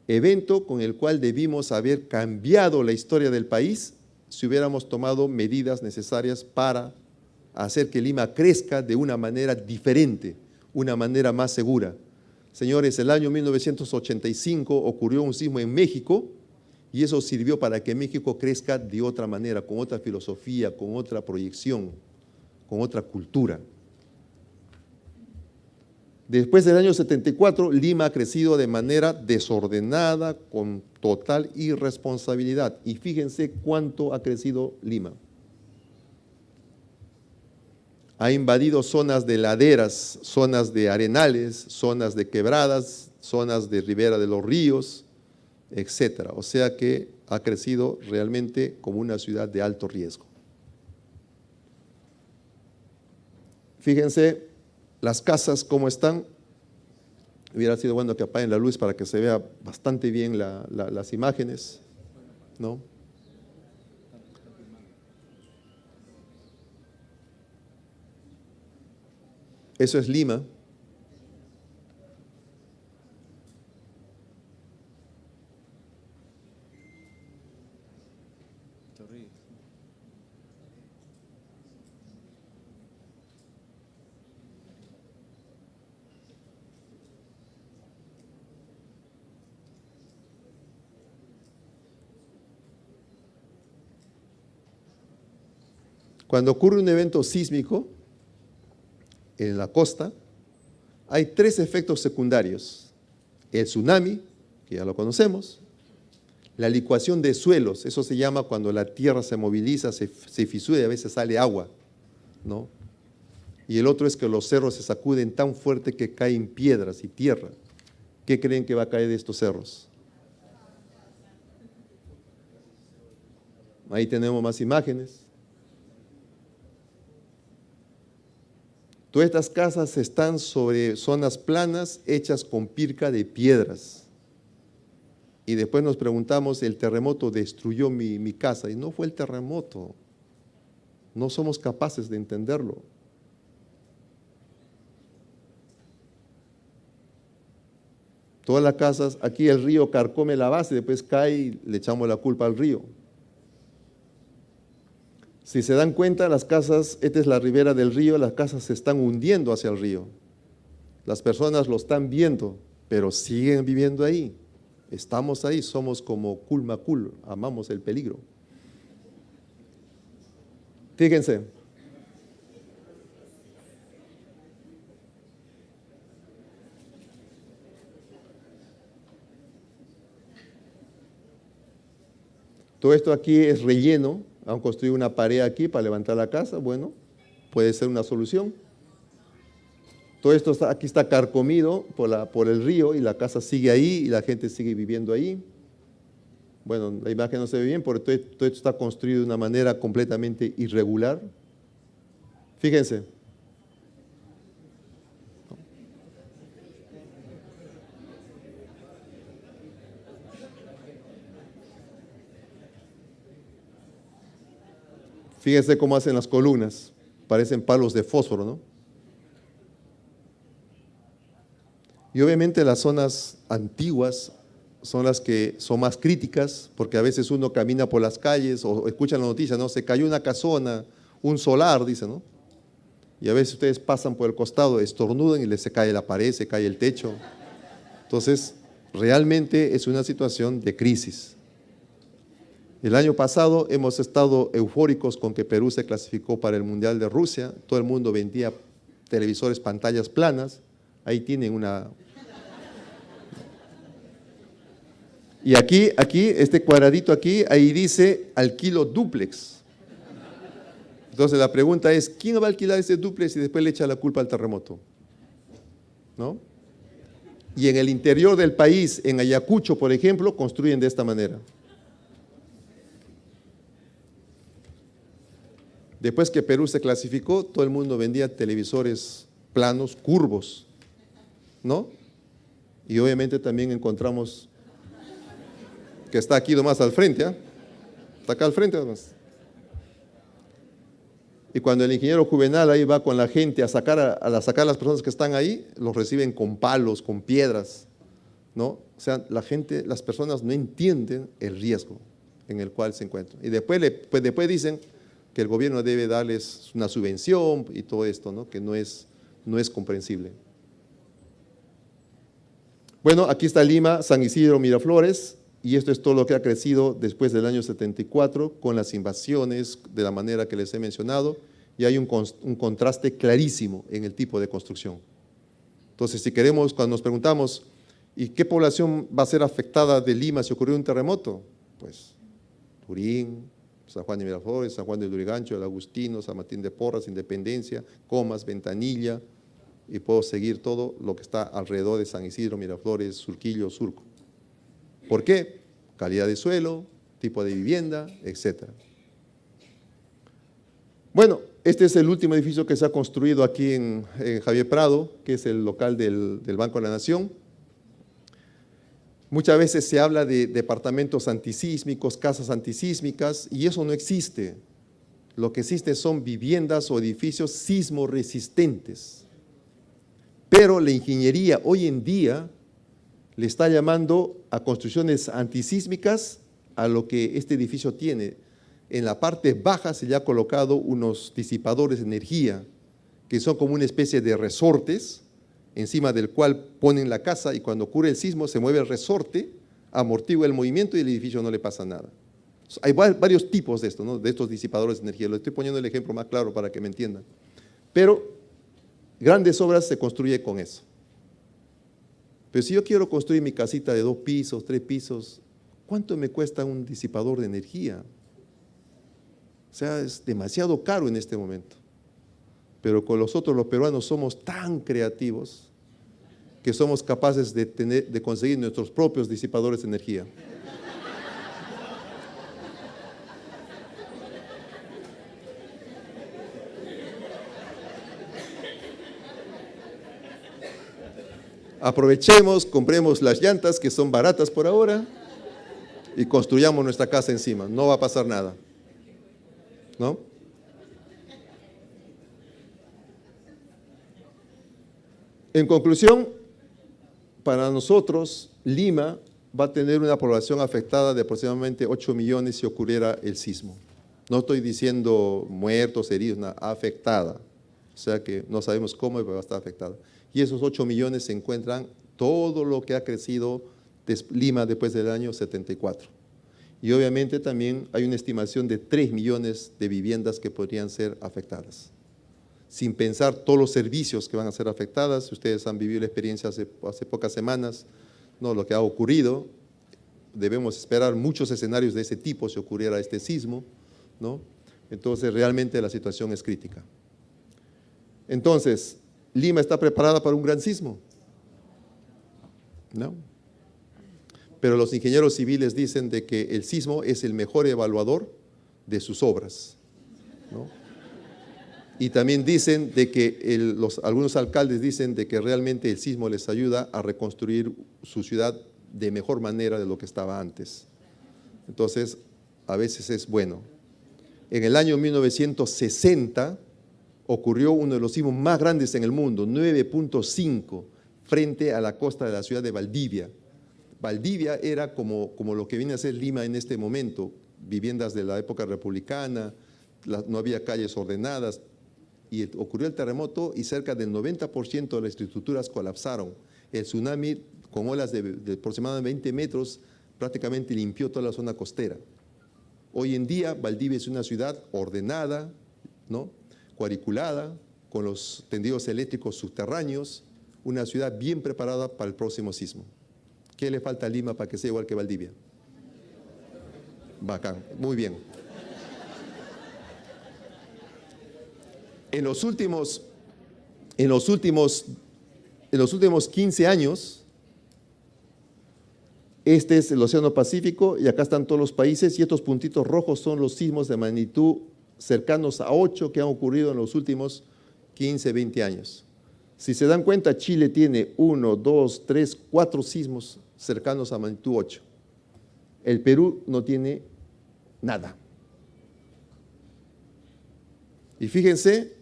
Evento con el cual debimos haber cambiado la historia del país si hubiéramos tomado medidas necesarias para hacer que Lima crezca de una manera diferente, una manera más segura. Señores, el año 1985 ocurrió un sismo en México y eso sirvió para que México crezca de otra manera, con otra filosofía, con otra proyección, con otra cultura. Después del año 74, Lima ha crecido de manera desordenada, con total irresponsabilidad. Y fíjense cuánto ha crecido Lima. Ha invadido zonas de laderas, zonas de arenales, zonas de quebradas, zonas de ribera de los ríos, etcétera. O sea que ha crecido realmente como una ciudad de alto riesgo. Fíjense las casas cómo están. Hubiera sido bueno que apaguen la luz para que se vea bastante bien las imágenes, ¿no? Eso es Lima. Cuando ocurre un evento sísmico en la costa, hay tres efectos secundarios. El tsunami, que ya lo conocemos, la licuación de suelos, eso se llama cuando la tierra se moviliza, se fisura y a veces sale agua, ¿no? Y el otro es que los cerros se sacuden tan fuerte que caen piedras y tierra. ¿Qué creen que va a caer de estos cerros? Ahí tenemos más imágenes. Todas estas casas están sobre zonas planas hechas con pirca de piedras. Y después nos preguntamos, el terremoto destruyó mi casa. Y no fue el terremoto. No somos capaces de entenderlo. Todas las casas, aquí el río carcome la base, después cae y le echamos la culpa al río. Si se dan cuenta, las casas, esta es la ribera del río, las casas se están hundiendo hacia el río. Las personas lo están viendo, pero siguen viviendo ahí. Estamos ahí, somos como Kulmakul, amamos el peligro. Fíjense. Todo esto aquí es relleno, han construido una pared aquí para levantar la casa, bueno, puede ser una solución. Todo esto aquí está carcomido por el río y la casa sigue ahí y la gente sigue viviendo ahí. Bueno, la imagen no se ve bien porque todo esto está construido de una manera completamente irregular. Fíjense. Fíjense cómo hacen las columnas, parecen palos de fósforo, ¿no? Y obviamente las zonas antiguas son las que son más críticas, porque a veces uno camina por las calles o escucha la noticia, ¿no? Se cayó una casona, un solar, dice, ¿no? Y a veces ustedes pasan por el costado, estornudan y les se cae la pared, se cae el techo. Entonces, realmente es una situación de crisis. El año pasado hemos estado eufóricos con que Perú se clasificó para el Mundial de Rusia. Todo el mundo vendía televisores, pantallas planas. Ahí tienen una... Y aquí, este cuadradito aquí, ahí dice alquilo dúplex. Entonces la pregunta es, ¿quién va a alquilar ese dúplex y después le echa la culpa al terremoto? ¿No? Y en el interior del país, en Ayacucho, por ejemplo, construyen de esta manera. Después que Perú se clasificó, todo el mundo vendía televisores planos, curvos, ¿no? Y obviamente también encontramos que está aquí nomás al frente, ¿eh? Está acá al frente nomás. Y cuando el ingeniero Juvenal ahí va con la gente a sacar a las personas que están ahí, los reciben con palos, con piedras, ¿no? O sea, la gente, las personas no entienden el riesgo en el cual se encuentran. Y después dicen que el gobierno debe darles una subvención y todo esto, ¿no? Que no es comprensible. Bueno, aquí está Lima, San Isidro, Miraflores, y esto es todo lo que ha crecido después del año 74 con las invasiones de la manera que les he mencionado, y hay un contraste clarísimo en el tipo de construcción. Entonces, si queremos, cuando nos preguntamos, ¿y qué población va a ser afectada de Lima si ocurrió un terremoto? Pues Turín, San Juan de Miraflores, San Juan de Lurigancho, El Agustino, San Martín de Porras, Independencia, Comas, Ventanilla, y puedo seguir todo lo que está alrededor de San Isidro, Miraflores, Surquillo, Surco. ¿Por qué? Calidad de suelo, tipo de vivienda, etc. Bueno, este es el último edificio que se ha construido aquí en Javier Prado, que es el local del Banco de la Nación. Muchas veces se habla de departamentos antisísmicos, casas antisísmicas, y eso no existe. Lo que existe son viviendas o edificios sismoresistentes. Pero la ingeniería hoy en día le está llamando a construcciones antisísmicas a lo que este edificio tiene. En la parte baja se le ha colocado unos disipadores de energía, que son como una especie de resortes, encima del cual ponen la casa, y cuando ocurre el sismo se mueve el resorte, amortigua el movimiento y el edificio no le pasa nada. Hay varios tipos de esto, ¿no? De estos disipadores de energía. Lo estoy poniendo el ejemplo más claro para que me entiendan. Pero grandes obras se construyen con eso. Pero si yo quiero construir mi casita de 2 pisos, 3 pisos, ¿cuánto me cuesta un disipador de energía? O sea, es demasiado caro en este momento. Pero con los peruanos somos tan creativos que somos capaces de conseguir nuestros propios disipadores de energía. Aprovechemos, compremos las llantas que son baratas por ahora, y construyamos nuestra casa encima. No va a pasar nada, ¿no? En conclusión, para nosotros, Lima va a tener una población afectada de aproximadamente 8 millones si ocurriera el sismo. No estoy diciendo muertos, heridos, nada, afectada. O sea que no sabemos cómo, pero va a estar afectada. Y esos 8 millones se encuentran todo lo que ha crecido Lima después del año 74. Y obviamente también hay una estimación de 3 millones de viviendas que podrían ser afectadas. Sin pensar todos los servicios que van a ser afectadas. Ustedes han vivido la experiencia hace pocas semanas, ¿no? Lo que ha ocurrido. Debemos esperar muchos escenarios de ese tipo si ocurriera este sismo, ¿no? Entonces, realmente la situación es crítica. Entonces, ¿Lima está preparada para un gran sismo? No. Pero los ingenieros civiles dicen de que el sismo es el mejor evaluador de sus obras, ¿no? Y también dicen de que algunos alcaldes dicen de que realmente el sismo les ayuda a reconstruir su ciudad de mejor manera de lo que estaba antes. Entonces, a veces es bueno. En el año 1960 ocurrió uno de los sismos más grandes en el mundo, 9.5, frente a la costa de la ciudad de Valdivia. Valdivia era como lo que viene a ser Lima en este momento, viviendas de la época republicana, no había calles ordenadas, y ocurrió el terremoto y cerca del 90% de las estructuras colapsaron. El tsunami, con olas de aproximadamente 20 metros, prácticamente limpió toda la zona costera. Hoy en día, Valdivia es una ciudad ordenada, ¿no? Cuadriculada, con los tendidos eléctricos subterráneos, una ciudad bien preparada para el próximo sismo. ¿Qué le falta a Lima para que sea igual que Valdivia? Bacán, muy bien. En los últimos 15 años, este es el Océano Pacífico y acá están todos los países y estos puntitos rojos son los sismos de magnitud cercanos a 8 que han ocurrido en los últimos 15, 20 años. Si se dan cuenta, Chile tiene 1, 2, 3, 4 sismos cercanos a magnitud 8. El Perú no tiene nada. Y fíjense,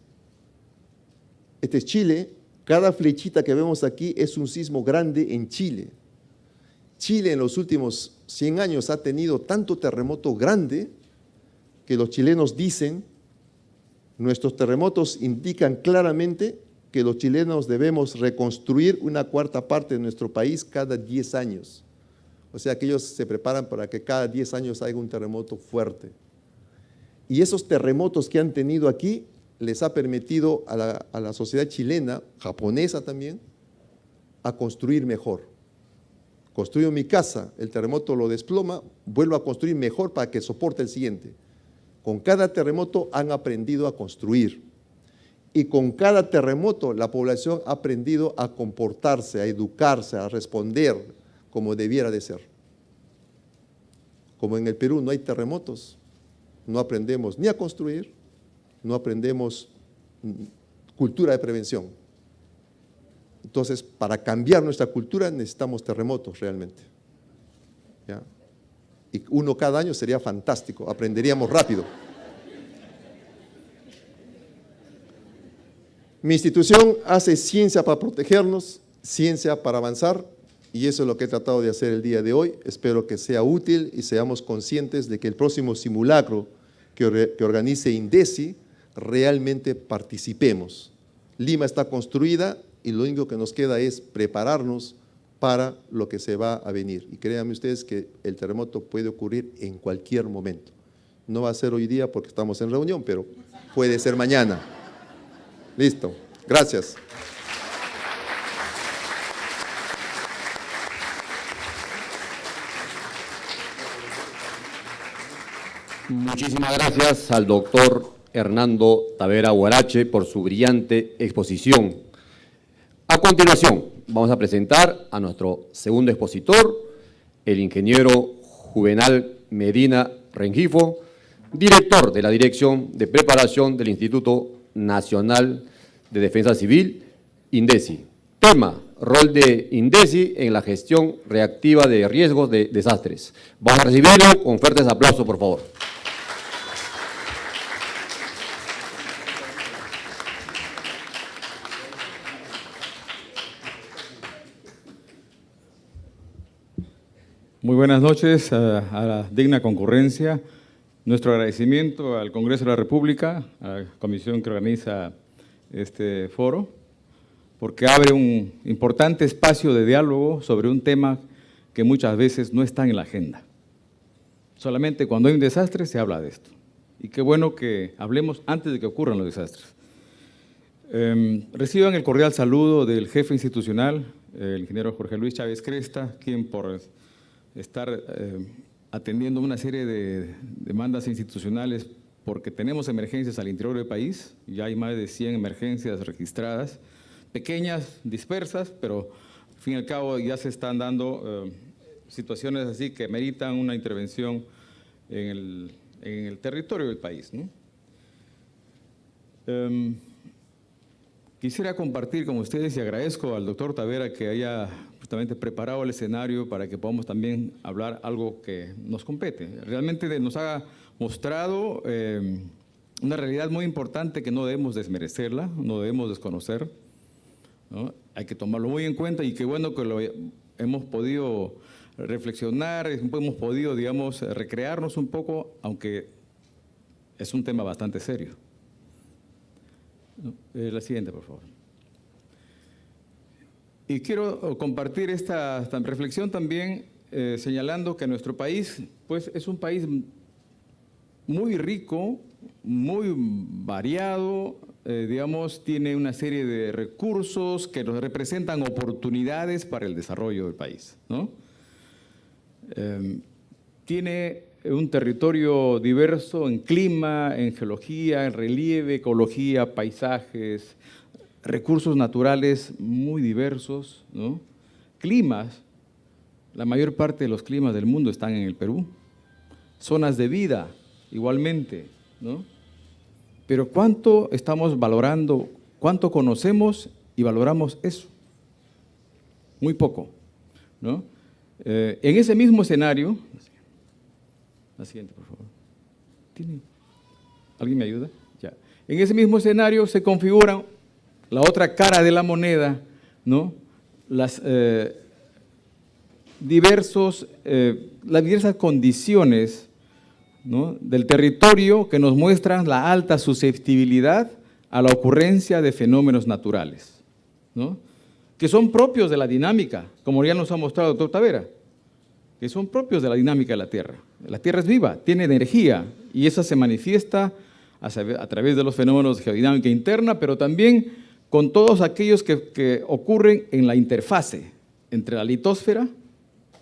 este es Chile, cada flechita que vemos aquí es un sismo grande en Chile. Chile en los últimos 100 años ha tenido tanto terremoto grande que los chilenos dicen, nuestros terremotos indican claramente que los chilenos debemos reconstruir una cuarta parte de nuestro país cada 10 años. O sea que ellos se preparan para que cada 10 años haya un terremoto fuerte. Y esos terremotos que han tenido aquí les ha permitido a la sociedad chilena, japonesa también, a construir mejor. Construyo mi casa, el terremoto lo desploma, vuelvo a construir mejor para que soporte el siguiente. Con cada terremoto han aprendido a construir. Y con cada terremoto la población ha aprendido a comportarse, a educarse, a responder como debiera de ser. Como en el Perú no hay terremotos, no aprendemos ni a construir, no aprendemos cultura de prevención. Entonces, para cambiar nuestra cultura necesitamos terremotos realmente. ¿Ya? Y uno cada año sería fantástico, aprenderíamos rápido. Mi institución hace ciencia para protegernos, ciencia para avanzar, y eso es lo que he tratado de hacer el día de hoy. Espero que sea útil y seamos conscientes de que el próximo simulacro que organice INDECI, realmente participemos. Lima está construida y lo único que nos queda es prepararnos para lo que se va a venir. Y créanme ustedes que el terremoto puede ocurrir en cualquier momento. No va a ser hoy día porque estamos en reunión, pero puede ser mañana. Listo. Gracias. Muchísimas gracias al doctor Hernando Tavera Huarache por su brillante exposición. A continuación, vamos a presentar a nuestro segundo expositor, el ingeniero Juvenal Medina Rengifo, director de la Dirección de Preparación del Instituto Nacional de Defensa Civil, INDECI. Tema: rol de INDECI en la gestión reactiva de riesgos de desastres. Vamos a recibirlo con fuertes aplausos, por favor. Muy buenas noches a la digna concurrencia. Nuestro agradecimiento al Congreso de la República, a la comisión que organiza este foro, porque abre un importante espacio de diálogo sobre un tema que muchas veces no está en la agenda. Solamente cuando hay un desastre se habla de esto. Y qué bueno que hablemos antes de que ocurran los desastres. Reciban el cordial saludo del jefe institucional, el ingeniero Jorge Luis Chávez Cresta, quien por estar atendiendo una serie de demandas institucionales porque tenemos emergencias al interior del país, ya hay más de 100 emergencias registradas, pequeñas, dispersas, pero al fin y al cabo ya se están dando situaciones así que meritan una intervención en el territorio del país, ¿no? Quisiera compartir con ustedes y agradezco al doctor Tavera que haya justamente preparado el escenario para que podamos también hablar algo que nos compete. Realmente nos ha mostrado una realidad muy importante que no debemos desmerecerla, no debemos desconocer, ¿no? Hay que tomarlo muy en cuenta y qué bueno que lo hemos podido reflexionar, hemos podido, digamos, recrearnos un poco, aunque es un tema bastante serio. La siguiente, por favor. Y quiero compartir esta reflexión también señalando que nuestro país pues, es un país muy rico, muy variado, digamos, tiene una serie de recursos que nos representan oportunidades para el desarrollo del país, ¿no? Tiene un territorio diverso en clima, en geología, en relieve, ecología, paisajes, recursos naturales muy diversos, ¿no? Climas, la mayor parte de los climas del mundo están en el Perú. Zonas de vida, igualmente, ¿no? Pero ¿cuánto estamos valorando, cuánto conocemos y valoramos eso? Muy poco, ¿no? En ese mismo escenario, la siguiente, por favor. ¿Alguien me ayuda? Ya. En ese mismo escenario se configura la otra cara de la moneda, ¿no? Las diversas condiciones, ¿no?, del territorio que nos muestran la alta susceptibilidad a la ocurrencia de fenómenos naturales, ¿no?, que son propios de la dinámica, como ya nos ha mostrado el doctor Tavera, que son propios de la dinámica de la Tierra. La Tierra es viva, tiene energía y esa se manifiesta a través de los fenómenos de geodinámica interna, pero también con todos aquellos que ocurren en la interfase entre la litosfera,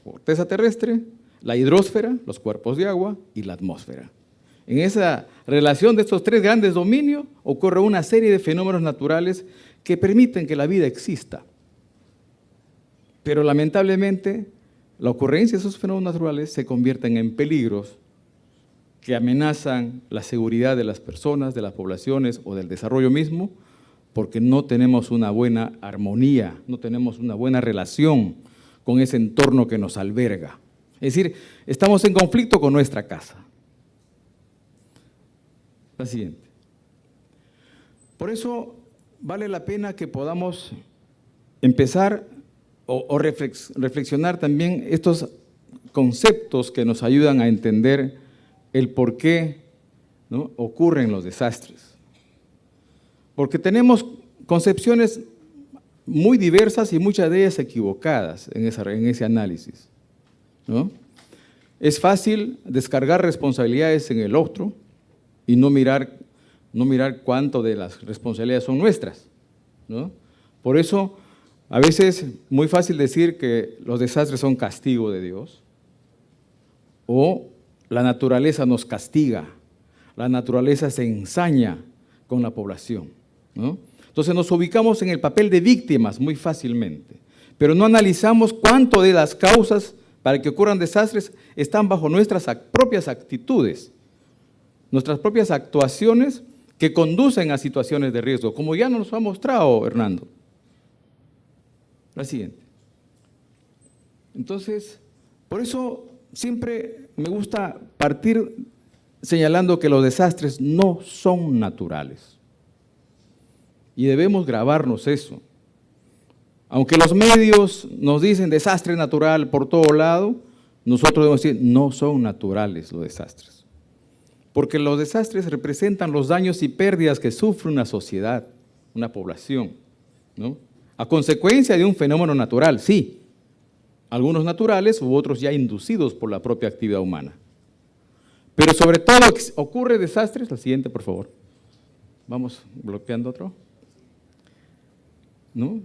corteza terrestre, la hidrosfera, los cuerpos de agua y la atmósfera. En esa relación de estos tres grandes dominios ocurre una serie de fenómenos naturales que permiten que la vida exista. Pero lamentablemente la ocurrencia de esos fenómenos naturales se convierten en peligros que amenazan la seguridad de las personas, de las poblaciones o del desarrollo mismo, porque no tenemos una buena armonía, no tenemos una buena relación con ese entorno que nos alberga. Es decir, estamos en conflicto con nuestra casa. La siguiente. Por eso vale la pena que podamos empezar o reflexionar también estos conceptos que nos ayudan a entender el por qué, ¿no?, ocurren los desastres. Porque tenemos concepciones muy diversas y muchas de ellas equivocadas en ese análisis, ¿no? Es fácil descargar responsabilidades en el otro y no mirar cuánto de las responsabilidades son nuestras, ¿no? Por eso, a veces es muy fácil decir que los desastres son castigo de Dios o la naturaleza nos castiga, la naturaleza se ensaña con la población, ¿no? Entonces nos ubicamos en el papel de víctimas muy fácilmente, pero no analizamos cuánto de las causas para que ocurran desastres están bajo nuestras propias actitudes, nuestras propias actuaciones que conducen a situaciones de riesgo, como ya nos ha mostrado Hernando. La siguiente. Entonces, por eso siempre me gusta partir señalando que los desastres no son naturales. Y debemos grabarnos eso. Aunque los medios nos dicen desastre natural por todo lado, nosotros debemos decir, no son naturales los desastres. Porque los desastres representan los daños y pérdidas que sufre una sociedad, una población, ¿no? A consecuencia de un fenómeno natural, sí. Algunos naturales u otros ya inducidos por la propia actividad humana. Pero sobre todo ocurre desastres, la siguiente por favor. Vamos bloqueando otro. ¿No?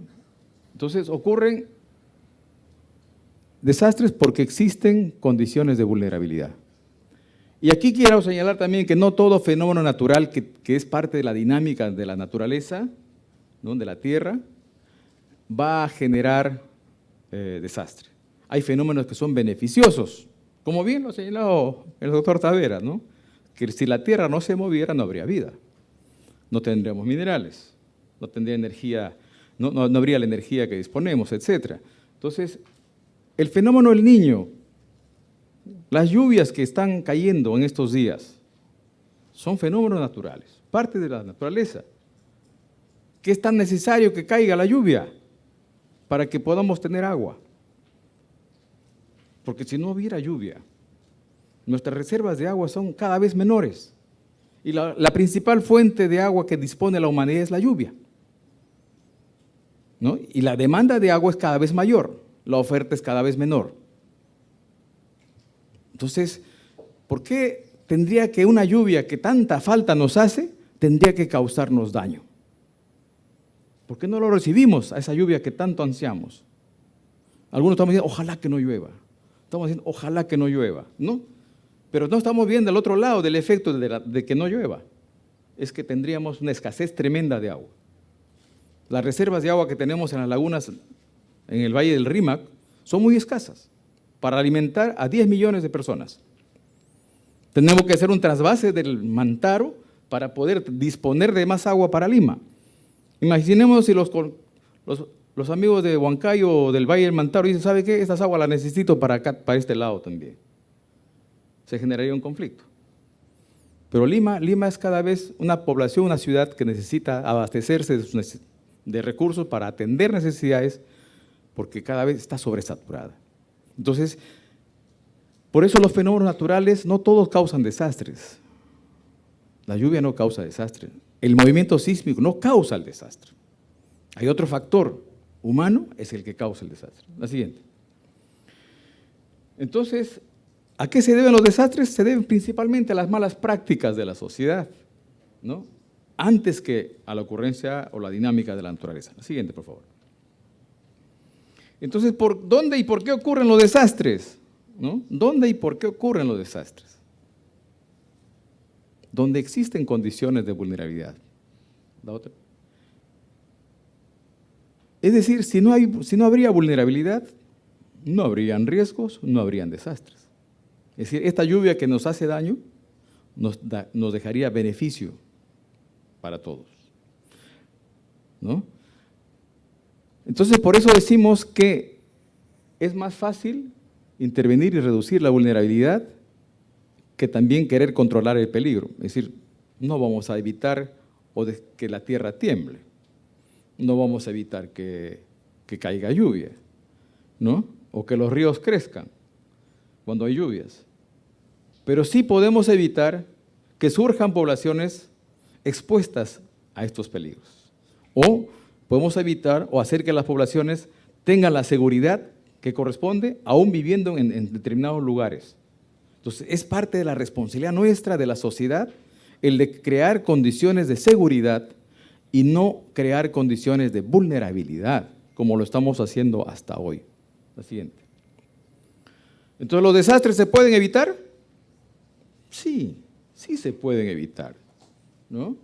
Entonces ocurren desastres porque existen condiciones de vulnerabilidad. Y aquí quiero señalar también que no todo fenómeno natural que es parte de la dinámica de la naturaleza, ¿no?, de la tierra, va a generar desastre. Hay fenómenos que son beneficiosos, como bien lo ha señalado el doctor Tavera, ¿no?, que si la tierra no se moviera no habría vida, no tendríamos minerales, no tendría energía, no habría la energía que disponemos, etc. Entonces, el fenómeno del Niño, las lluvias que están cayendo en estos días, son fenómenos naturales, parte de la naturaleza. ¿Qué es tan necesario que caiga la lluvia para que podamos tener agua? Porque si no hubiera lluvia, nuestras reservas de agua son cada vez menores. Y la principal fuente de agua que dispone la humanidad es la lluvia, ¿no? Y la demanda de agua es cada vez mayor, la oferta es cada vez menor. Entonces, ¿por qué tendría que una lluvia que tanta falta nos hace, tendría que causarnos daño? ¿Por qué no lo recibimos a esa lluvia que tanto ansiamos? Algunos estamos diciendo, ojalá que no llueva. Estamos diciendo, ojalá que no llueva, ¿no? Pero no estamos viendo el otro lado del efecto de que no llueva. Es que tendríamos una escasez tremenda de agua. Las reservas de agua que tenemos en las lagunas, en el Valle del Rímac, son muy escasas para alimentar a 10 millones de personas. Tenemos que hacer un trasvase del Mantaro para poder disponer de más agua para Lima. Imaginemos si los amigos de Huancayo o del Valle del Mantaro dicen, ¿sabe qué? Estas aguas las necesito para acá, para este lado también. Se generaría un conflicto. Pero Lima es cada vez una población, una ciudad que necesita abastecerse de recursos para atender necesidades porque cada vez está sobresaturada. Entonces, por eso los fenómenos naturales no todos causan desastres. La lluvia no causa desastre. El movimiento sísmico no causa el desastre. Hay otro factor humano, es el que causa el desastre. La siguiente. Entonces, ¿a qué se deben los desastres? Se deben principalmente a las malas prácticas de la sociedad, ¿no?, antes que a la ocurrencia o la dinámica de la naturaleza. La siguiente, por favor. Entonces, ¿por dónde y por qué ocurren los desastres? ¿No? ¿Dónde y por qué ocurren los desastres? Donde existen condiciones de vulnerabilidad. La otra. Es decir, si no habría vulnerabilidad, no habrían riesgos, no habrían desastres. Es decir, esta lluvia que nos hace daño nos dejaría beneficio para todos, ¿no? Entonces, por eso decimos que es más fácil intervenir y reducir la vulnerabilidad que también querer controlar el peligro. Es decir, no vamos a evitar que la tierra tiemble, no vamos a evitar que caiga lluvia, ¿no?, o que los ríos crezcan cuando hay lluvias. Pero sí podemos evitar que surjan poblaciones expuestas a estos peligros. O podemos evitar o hacer que las poblaciones tengan la seguridad que corresponde aún viviendo en determinados lugares. Entonces, es parte de la responsabilidad nuestra, de la sociedad, el de crear condiciones de seguridad y no crear condiciones de vulnerabilidad, como lo estamos haciendo hasta hoy. La siguiente. Entonces, ¿los desastres se pueden evitar? Sí, sí se pueden evitar, ¿no?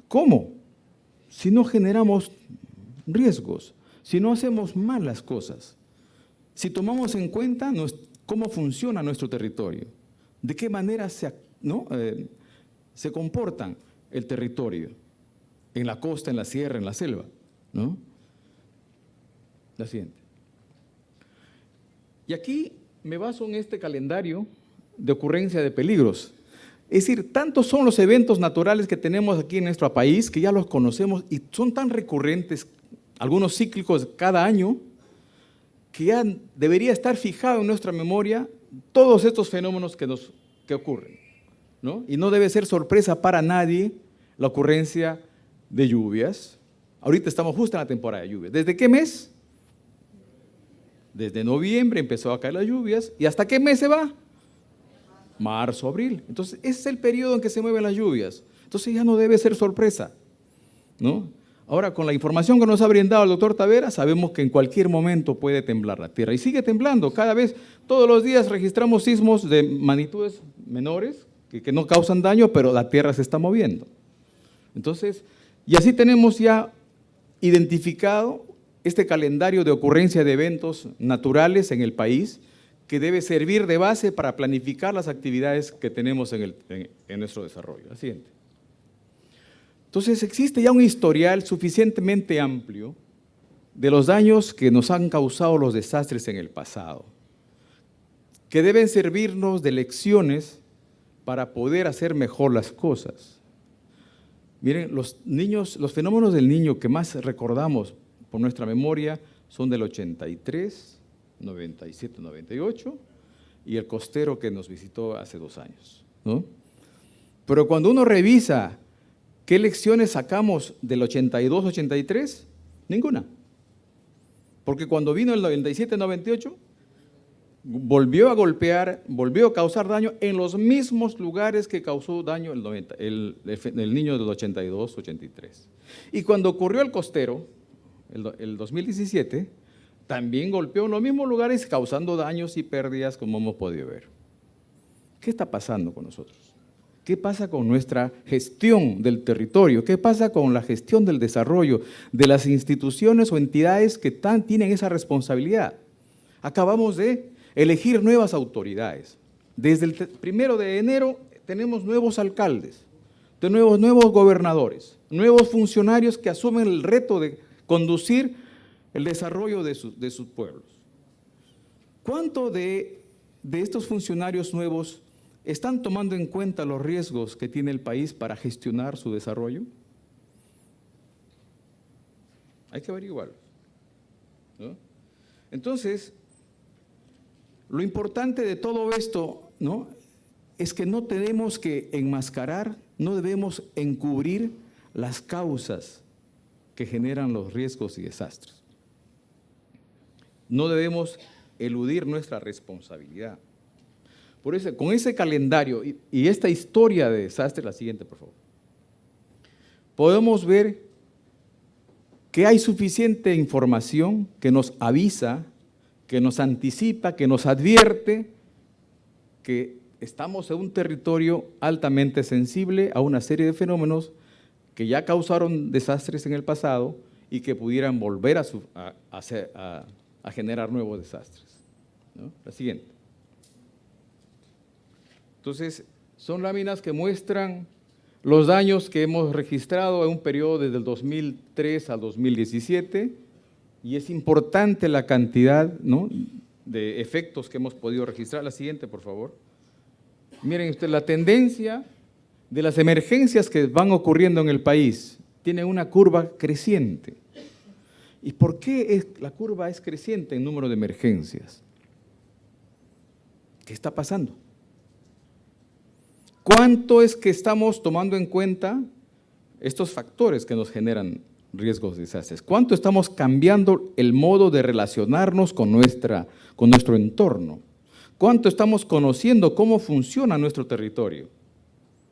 ¿Cómo? Si no generamos riesgos, si no hacemos mal las cosas, si tomamos en cuenta cómo funciona nuestro territorio, de qué manera se comporta el territorio, en la costa, en la sierra, en la selva, ¿no? La siguiente. Y aquí me baso en este calendario de ocurrencia de peligros. Es decir, tantos son los eventos naturales que tenemos aquí en nuestro país, que ya los conocemos y son tan recurrentes, algunos cíclicos cada año, que ya debería estar fijado en nuestra memoria todos estos fenómenos que ocurren, ¿no? Y no debe ser sorpresa para nadie la ocurrencia de lluvias. Ahorita estamos justo en la temporada de lluvias. ¿Desde qué mes? Desde noviembre empezó a caer las lluvias. ¿Y hasta qué mes se va? Marzo, abril. Entonces, ese es el periodo en que se mueven las lluvias. Entonces ya no debe ser sorpresa, ¿no? Ahora, con la información que nos ha brindado el doctor Tavera, sabemos que en cualquier momento puede temblar la tierra. Y sigue temblando. Cada vez, todos los días registramos sismos de magnitudes menores que no causan daño, pero la tierra se está moviendo. Entonces, y así tenemos ya identificado este calendario de ocurrencia de eventos naturales en el país, que debe servir de base para planificar las actividades que tenemos en nuestro desarrollo. La siguiente. Entonces, existe ya un historial suficientemente amplio de los daños que nos han causado los desastres en el pasado, que deben servirnos de lecciones para poder hacer mejor las cosas. Miren, los fenómenos del niño que más recordamos por nuestra memoria son del 83, 97, 98 y el costero que nos visitó hace 2 años, ¿no? Pero cuando uno revisa ¿qué lecciones sacamos del 82, 83? Ninguna. Porque cuando vino el 97, 98, volvió a golpear, volvió a causar daño en los mismos lugares que causó daño el niño del 82, 83. Y cuando ocurrió el costero, el 2017, también golpeó en los mismos lugares causando daños y pérdidas como hemos podido ver. ¿Qué está pasando con nosotros? ¿Qué pasa con nuestra gestión del territorio? ¿Qué pasa con la gestión del desarrollo de las instituciones o entidades que tienen esa responsabilidad? Acabamos de elegir nuevas autoridades. Desde el 1 de enero tenemos nuevos alcaldes, nuevos gobernadores, nuevos funcionarios que asumen el reto de conducir el desarrollo de sus pueblos. ¿Cuánto de estos funcionarios nuevos están tomando en cuenta los riesgos que tiene el país para gestionar su desarrollo? Hay que averiguarlo, ¿no? Entonces, lo importante de todo esto, ¿no?, es que no tenemos que enmascarar, no debemos encubrir las causas que generan los riesgos y desastres. No debemos eludir nuestra responsabilidad. Por eso, con ese calendario y esta historia de desastres, la siguiente, por favor, podemos ver que hay suficiente información que nos avisa, que nos anticipa, que nos advierte que estamos en un territorio altamente sensible a una serie de fenómenos que ya causaron desastres en el pasado y que pudieran volver a generar nuevos desastres, ¿no? La siguiente. Entonces, son láminas que muestran los daños que hemos registrado en un periodo desde el 2003 al 2017, y es importante la cantidad, ¿no?, de efectos que hemos podido registrar. La siguiente, por favor. Miren ustedes, la tendencia de las emergencias que van ocurriendo en el país tiene una curva creciente. ¿Y por qué la curva es creciente en número de emergencias? ¿Qué está pasando? ¿Cuánto es que estamos tomando en cuenta estos factores que nos generan riesgos de desastres? ¿Cuánto estamos cambiando el modo de relacionarnos con nuestro entorno? ¿Cuánto estamos conociendo cómo funciona nuestro territorio?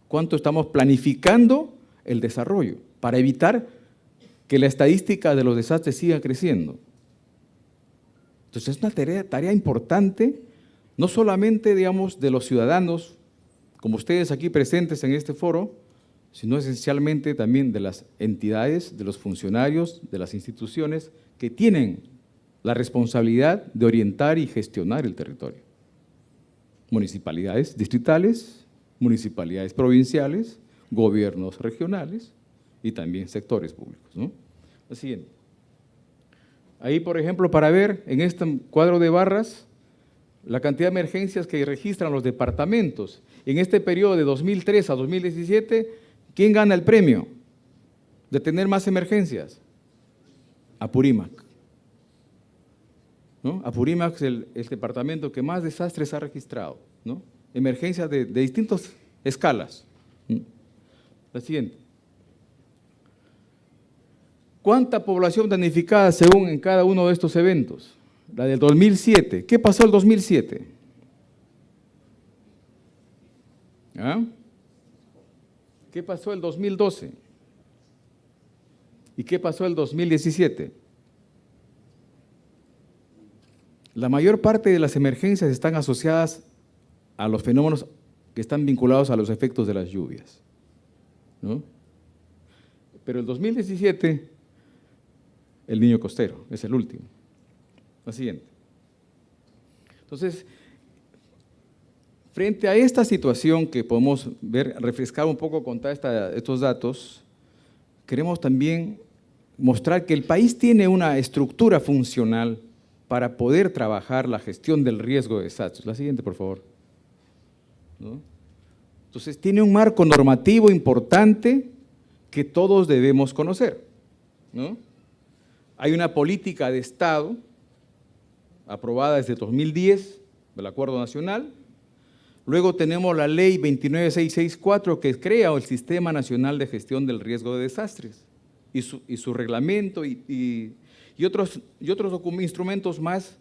¿Cuánto estamos planificando el desarrollo para evitar que la estadística de los desastres siga creciendo? Entonces es una tarea importante, no solamente, digamos, de los ciudadanos, como ustedes aquí presentes en este foro, sino esencialmente también de las entidades, de los funcionarios, de las instituciones que tienen la responsabilidad de orientar y gestionar el territorio. Municipalidades distritales, municipalidades provinciales, gobiernos regionales y también sectores públicos, ¿no? La siguiente. Ahí, por ejemplo, para ver en este cuadro de barras la cantidad de emergencias que registran los departamentos. En este periodo de 2003 a 2017, ¿quién gana el premio de tener más emergencias? Apurímac. ¿No? Apurímac es el departamento que más desastres ha registrado, ¿no? Emergencias de distintas escalas. La siguiente. ¿Cuánta población damnificada según en cada uno de estos eventos? La del 2007. ¿Qué pasó el 2007? ¿Ah? ¿Qué pasó el 2012? ¿Y qué pasó el 2017? La mayor parte de las emergencias están asociadas a los fenómenos que están vinculados a los efectos de las lluvias, ¿no? Pero el 2017, el Niño Costero, es el último. La siguiente. Entonces, frente a esta situación que podemos ver, refrescar un poco con estos datos, queremos también mostrar que el país tiene una estructura funcional para poder trabajar la gestión del riesgo de desastres. La siguiente, por favor. ¿No? Entonces, tiene un marco normativo importante que todos debemos conocer, ¿no? Hay una política de Estado aprobada desde 2010, del Acuerdo Nacional. Luego tenemos la Ley 29664 que crea el Sistema Nacional de Gestión del Riesgo de Desastres y su reglamento y otros instrumentos más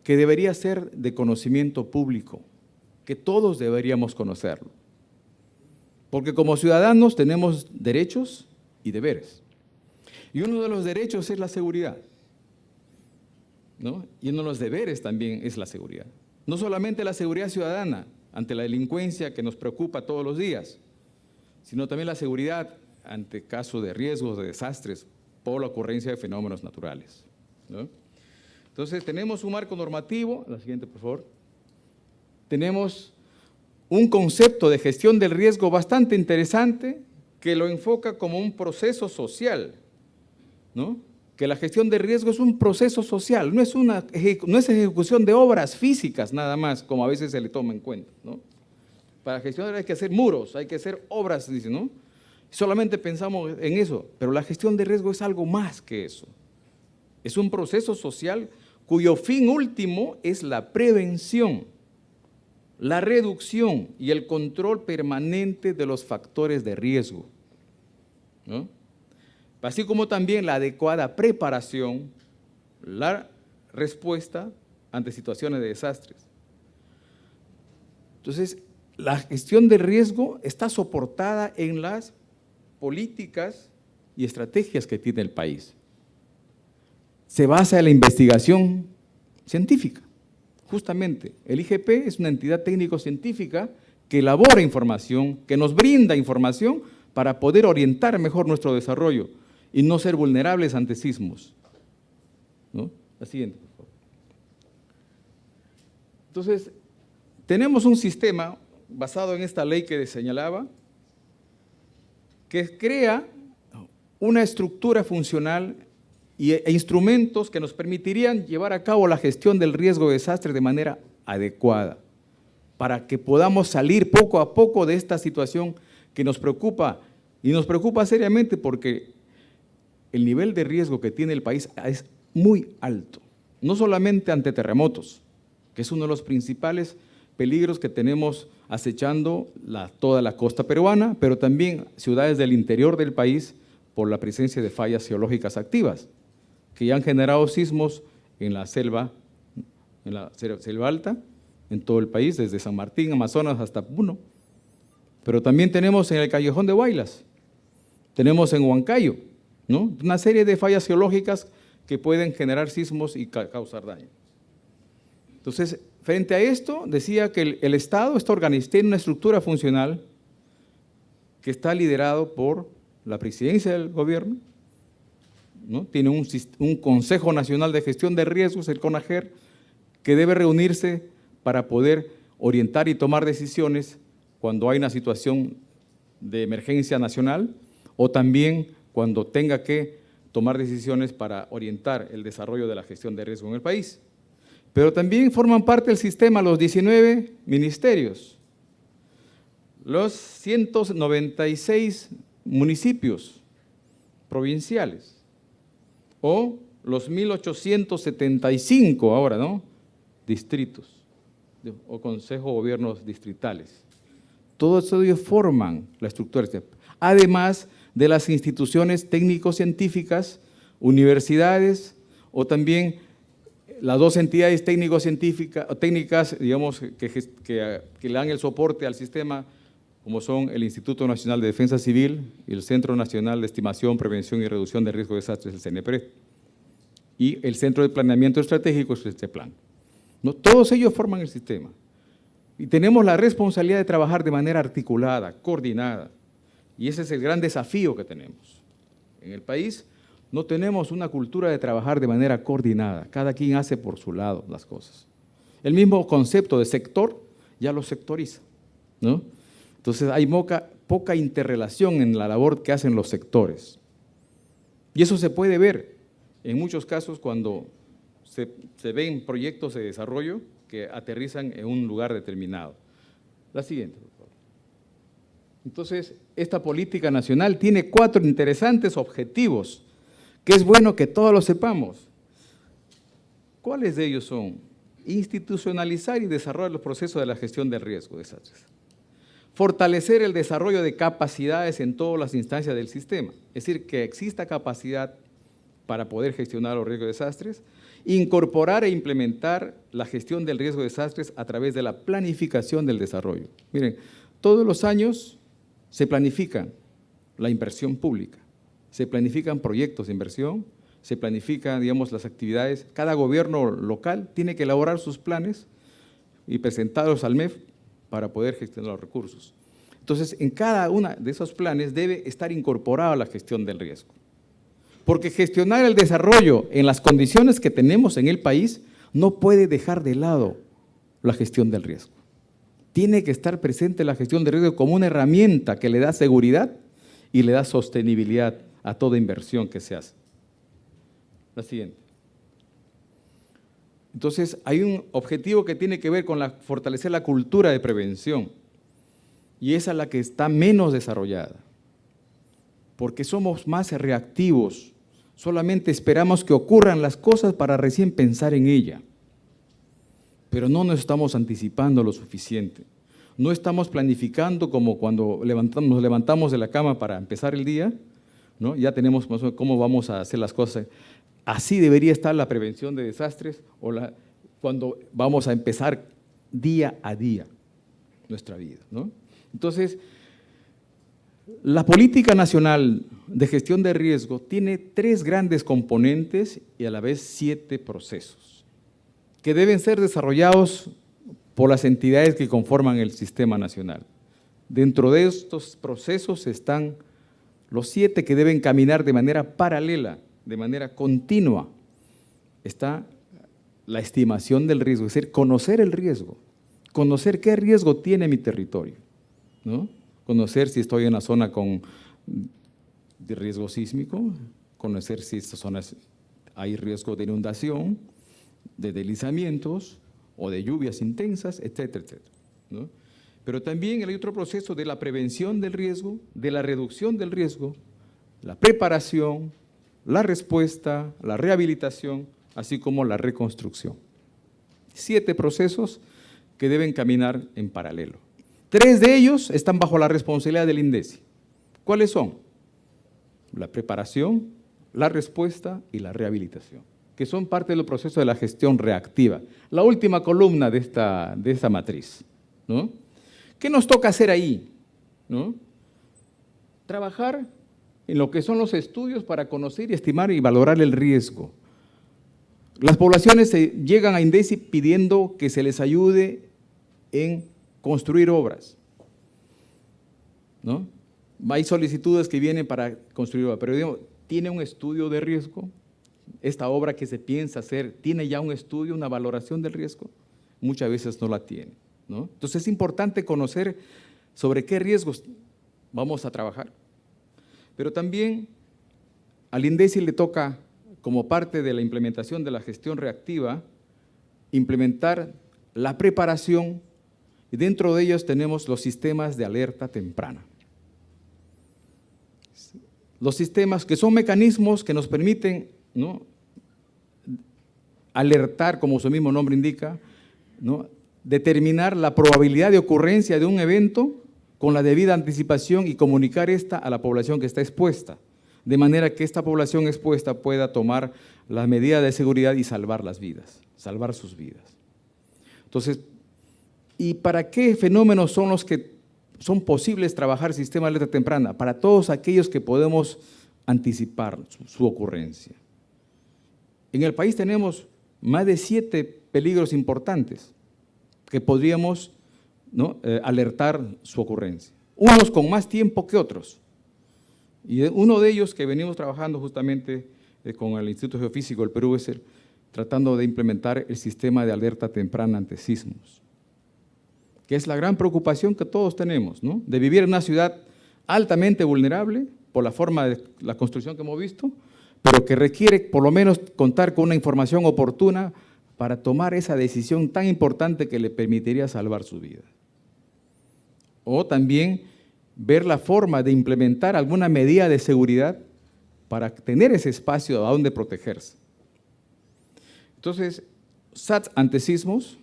que debería ser de conocimiento público, que todos deberíamos conocerlo. Porque como ciudadanos tenemos derechos y deberes. Y uno de los derechos es la seguridad, ¿no? Y uno de los deberes también es la seguridad. No solamente la seguridad ciudadana ante la delincuencia que nos preocupa todos los días, sino también la seguridad ante casos de riesgos, de desastres, por la ocurrencia de fenómenos naturales, ¿no? Entonces, tenemos un marco normativo, la siguiente, por favor. Tenemos un concepto de gestión del riesgo bastante interesante que lo enfoca como un proceso social, ¿no? Que la gestión de riesgo es un proceso social, no es ejecución de obras físicas nada más, como a veces se le toma en cuenta, ¿no? Para gestionar hay que hacer muros, hay que hacer obras, dice, ¿no? Solamente pensamos en eso, pero la gestión de riesgo es algo más que eso. Es un proceso social cuyo fin último es la prevención, la reducción y el control permanente de los factores de riesgo, ¿no? Así como también la adecuada preparación, la respuesta ante situaciones de desastres. Entonces, la gestión de riesgo está soportada en las políticas y estrategias que tiene el país. Se basa en la investigación científica. Justamente, el IGP es una entidad técnico-científica que elabora información, que nos brinda información para poder orientar mejor nuestro desarrollo y no ser vulnerables ante sismos, ¿no? La siguiente, por favor. Entonces, tenemos un sistema basado en esta ley que señalaba, que crea una estructura funcional e instrumentos que nos permitirían llevar a cabo la gestión del riesgo de desastre de manera adecuada, para que podamos salir poco a poco de esta situación que nos preocupa, y nos preocupa seriamente porque el nivel de riesgo que tiene el país es muy alto, no solamente ante terremotos, que es uno de los principales peligros que tenemos acechando toda la costa peruana, pero también ciudades del interior del país por la presencia de fallas geológicas activas, que ya han generado sismos en la selva alta, en todo el país, desde San Martín, Amazonas hasta Puno. Pero también tenemos en el Callejón de Huaylas, tenemos en Huancayo, ¿no? Una serie de fallas geológicas que pueden generar sismos y causar daño. Entonces, frente a esto, decía que el Estado tiene una estructura funcional que está liderado por la presidencia del gobierno, ¿no? Tiene un Consejo Nacional de Gestión de Riesgos, el CONAGER, que debe reunirse para poder orientar y tomar decisiones cuando hay una situación de emergencia nacional o también cuando tenga que tomar decisiones para orientar el desarrollo de la gestión de riesgo en el país. Pero también forman parte del sistema los 19 ministerios, los 196 municipios provinciales o los 1875 ahora, ¿no?, distritos o consejos de gobiernos distritales. Todos ellos forman la estructura, además de las instituciones técnico-científicas, universidades o también las dos entidades técnicas, digamos, que le dan el soporte al sistema, como son el Instituto Nacional de Defensa Civil y el Centro Nacional de Estimación, Prevención y Reducción de Riesgo de Desastres, el CNPRED, y el Centro de Planeamiento Estratégico es este plan. ¿No? Todos ellos forman el sistema y tenemos la responsabilidad de trabajar de manera articulada, coordinada, y ese es el gran desafío que tenemos. En el país no tenemos una cultura de trabajar de manera coordinada, cada quien hace por su lado las cosas. El mismo concepto de sector ya lo sectoriza, ¿no? Entonces hay poca interrelación en la labor que hacen los sectores. Y eso se puede ver en muchos casos cuando se ven proyectos de desarrollo que aterrizan en un lugar determinado. La siguiente, por favor. Entonces, esta política nacional tiene 4 interesantes objetivos, que es bueno que todos lo sepamos. ¿Cuáles de ellos son? Institucionalizar y desarrollar los procesos de la gestión del riesgo de desastres. Fortalecer el desarrollo de capacidades en todas las instancias del sistema, es decir, que exista capacidad para poder gestionar los riesgos de desastres. Incorporar e implementar la gestión del riesgo de desastres a través de la planificación del desarrollo. Miren, todos los años se planifica la inversión pública, se planifican proyectos de inversión, se planifican, digamos, las actividades. Cada gobierno local tiene que elaborar sus planes y presentarlos al MEF para poder gestionar los recursos. Entonces, en cada uno de esos planes debe estar incorporada la gestión del riesgo. Porque gestionar el desarrollo en las condiciones que tenemos en el país no puede dejar de lado la gestión del riesgo. Tiene que estar presente la gestión del riesgo como una herramienta que le da seguridad y le da sostenibilidad a toda inversión que se hace. La siguiente. Entonces, hay un objetivo que tiene que ver con fortalecer la cultura de prevención, y esa es la que está menos desarrollada, porque somos más reactivos, solamente esperamos que ocurran las cosas para recién pensar en ella, pero no nos estamos anticipando lo suficiente, no estamos planificando como cuando nos levantamos de la cama para empezar el día, ¿no? Ya tenemos más o menos cómo vamos a hacer las cosas. Así debería estar la prevención de desastres cuando vamos a empezar día a día nuestra vida, ¿no? Entonces, la política nacional de gestión de riesgo tiene 3 grandes componentes y a la vez 7 procesos que deben ser desarrollados por las entidades que conforman el sistema nacional. Dentro de estos procesos están los 7 que deben caminar de manera paralela, de manera continua. Está la estimación del riesgo, es decir, conocer el riesgo, conocer qué riesgo tiene mi territorio, ¿no? Conocer si estoy en la zona de riesgo sísmico, conocer si estas zonas hay riesgo de inundación, de deslizamientos o de lluvias intensas, etcétera, etcétera, ¿no? Pero también hay otro proceso de la prevención del riesgo, de la reducción del riesgo, la preparación, la respuesta, la rehabilitación, así como la reconstrucción. 7 procesos que deben caminar en paralelo. 3 de ellos están bajo la responsabilidad del INDECI. ¿Cuáles son? La preparación, la respuesta y la rehabilitación, que son parte del proceso de la gestión reactiva. La última columna de esta matriz, ¿no? ¿Qué nos toca hacer ahí? ¿No? Trabajar en lo que son los estudios para conocer, estimar y valorar el riesgo. Las poblaciones llegan a INDECI pidiendo que se les ayude en construir obras, ¿no? Hay solicitudes que vienen para construir obras, pero digamos, ¿tiene un estudio de riesgo? Esta obra que se piensa hacer, ¿tiene ya un estudio, una valoración del riesgo? Muchas veces no la tiene, ¿no? Entonces es importante conocer sobre qué riesgos vamos a trabajar, pero también al INDECI le toca, como parte de la implementación de la gestión reactiva, implementar la preparación, y dentro de ellos tenemos los sistemas de alerta temprana. Los sistemas que son mecanismos que nos permiten, ¿no?, alertar, como su mismo nombre indica, ¿no?, determinar la probabilidad de ocurrencia de un evento con la debida anticipación y comunicar esta a la población que está expuesta, de manera que esta población expuesta pueda tomar las medidas de seguridad y salvar las vidas, salvar sus vidas. Entonces, ¿y para qué fenómenos son los que son posibles trabajar sistema de alerta temprana? Para todos aquellos que podemos anticipar su ocurrencia. En el país tenemos más de 7 peligros importantes que podríamos, ¿no?, alertar su ocurrencia. Unos con más tiempo que otros. Y uno de ellos que venimos trabajando justamente con el Instituto Geofísico del Perú es tratando de implementar el sistema de alerta temprana ante sismos, que es la gran preocupación que todos tenemos, ¿no?, de vivir en una ciudad altamente vulnerable por la forma de la construcción que hemos visto, pero que requiere por lo menos contar con una información oportuna para tomar esa decisión tan importante que le permitiría salvar su vida. O también ver la forma de implementar alguna medida de seguridad para tener ese espacio a donde protegerse. Entonces, SATS ante sismos,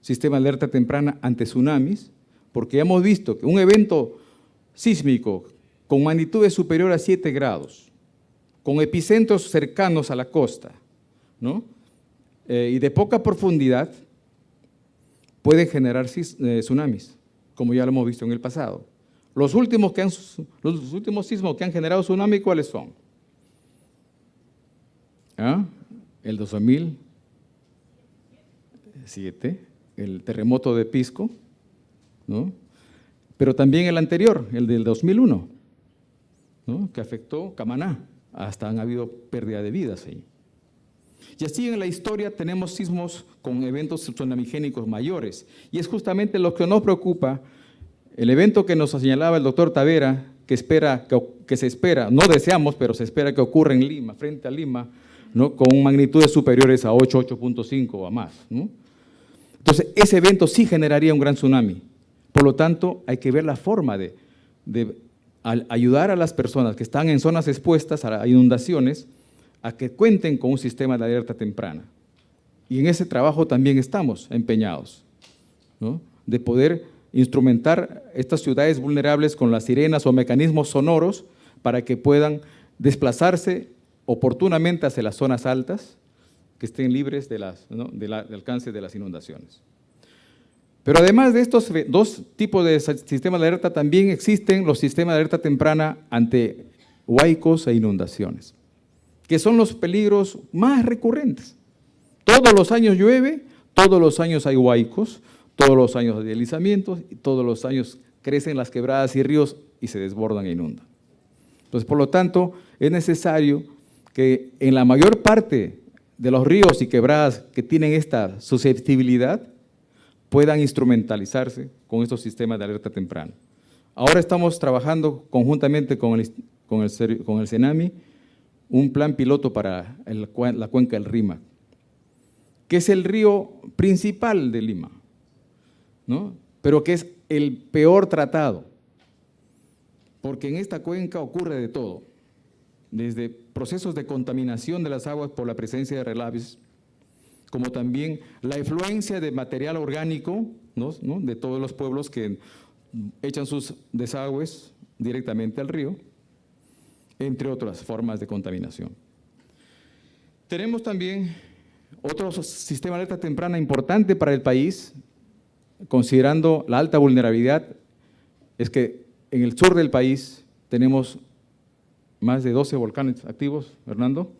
sistema de alerta temprana ante tsunamis, porque ya hemos visto que un evento sísmico con magnitudes superior a 7 grados, con epicentros cercanos a la costa, ¿no?, y de poca profundidad, pueden generar tsunamis, como ya lo hemos visto en el pasado. Los últimos sismos que han generado tsunami, ¿cuáles son? El 2007, el terremoto de Pisco, ¿no?, pero también el anterior, el del 2001, ¿no?, que afectó Camaná. Hasta han habido pérdida de vidas ahí. Y así en la historia tenemos sismos con eventos tsunamigénicos mayores. Y es justamente lo que nos preocupa, el evento que nos señalaba el doctor Tavera, que se espera, no deseamos, pero se espera que ocurra en Lima, frente a Lima, ¿no?, con magnitudes superiores a 8, 8.5 o a más, ¿no? Entonces, ese evento sí generaría un gran tsunami. Por lo tanto, hay que ver la forma de ayudar a las personas que están en zonas expuestas a inundaciones a que cuenten con un sistema de alerta temprana. Y en ese trabajo también estamos empeñados, ¿no?, de poder instrumentar estas ciudades vulnerables con las sirenas o mecanismos sonoros para que puedan desplazarse oportunamente hacia las zonas altas que estén libres del alcance de las inundaciones. Pero además de estos dos tipos de sistemas de alerta, también existen los sistemas de alerta temprana ante huaicos e inundaciones, que son los peligros más recurrentes. Todos los años llueve, todos los años hay huaicos, todos los años hay deslizamientos y todos los años crecen las quebradas y ríos y se desbordan e inundan. Entonces, por lo tanto, es necesario que en la mayor parte de los ríos y quebradas que tienen esta susceptibilidad puedan instrumentalizarse con estos sistemas de alerta temprana. Ahora estamos trabajando conjuntamente con el CENAMI un plan piloto para la cuenca del Rímac, que es el río principal de Lima, ¿no?, pero que es el peor tratado, porque en esta cuenca ocurre de todo, desde procesos de contaminación de las aguas por la presencia de relaves, como también la influencia de material orgánico, ¿no?, de todos los pueblos que echan sus desagües directamente al río, entre otras formas de contaminación. Tenemos también otro sistema de alerta temprana importante para el país, considerando la alta vulnerabilidad, es que en el sur del país tenemos más de 12 volcanes activos, Hernando.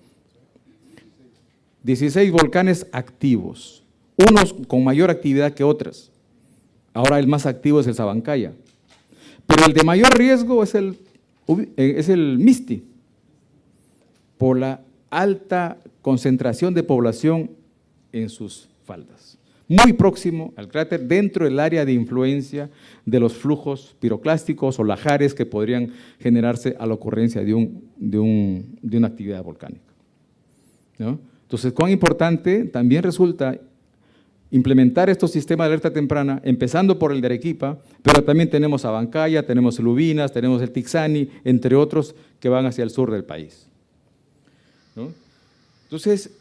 16 volcanes activos, unos con mayor actividad que otras. Ahora el más activo es el Sabancaya, pero el de mayor riesgo es el Misti, por la alta concentración de población en sus faldas. muy próximo al cráter, dentro del área de influencia de los flujos piroclásticos o lajares que podrían generarse a la ocurrencia de una actividad volcánica, ¿no? Entonces, cuán importante también resulta implementar estos sistemas de alerta temprana, empezando por el de Arequipa, pero también tenemos Abancaya, tenemos el Ubinas, tenemos el Tixani, entre otros que van hacia el sur del país, ¿no? Entonces,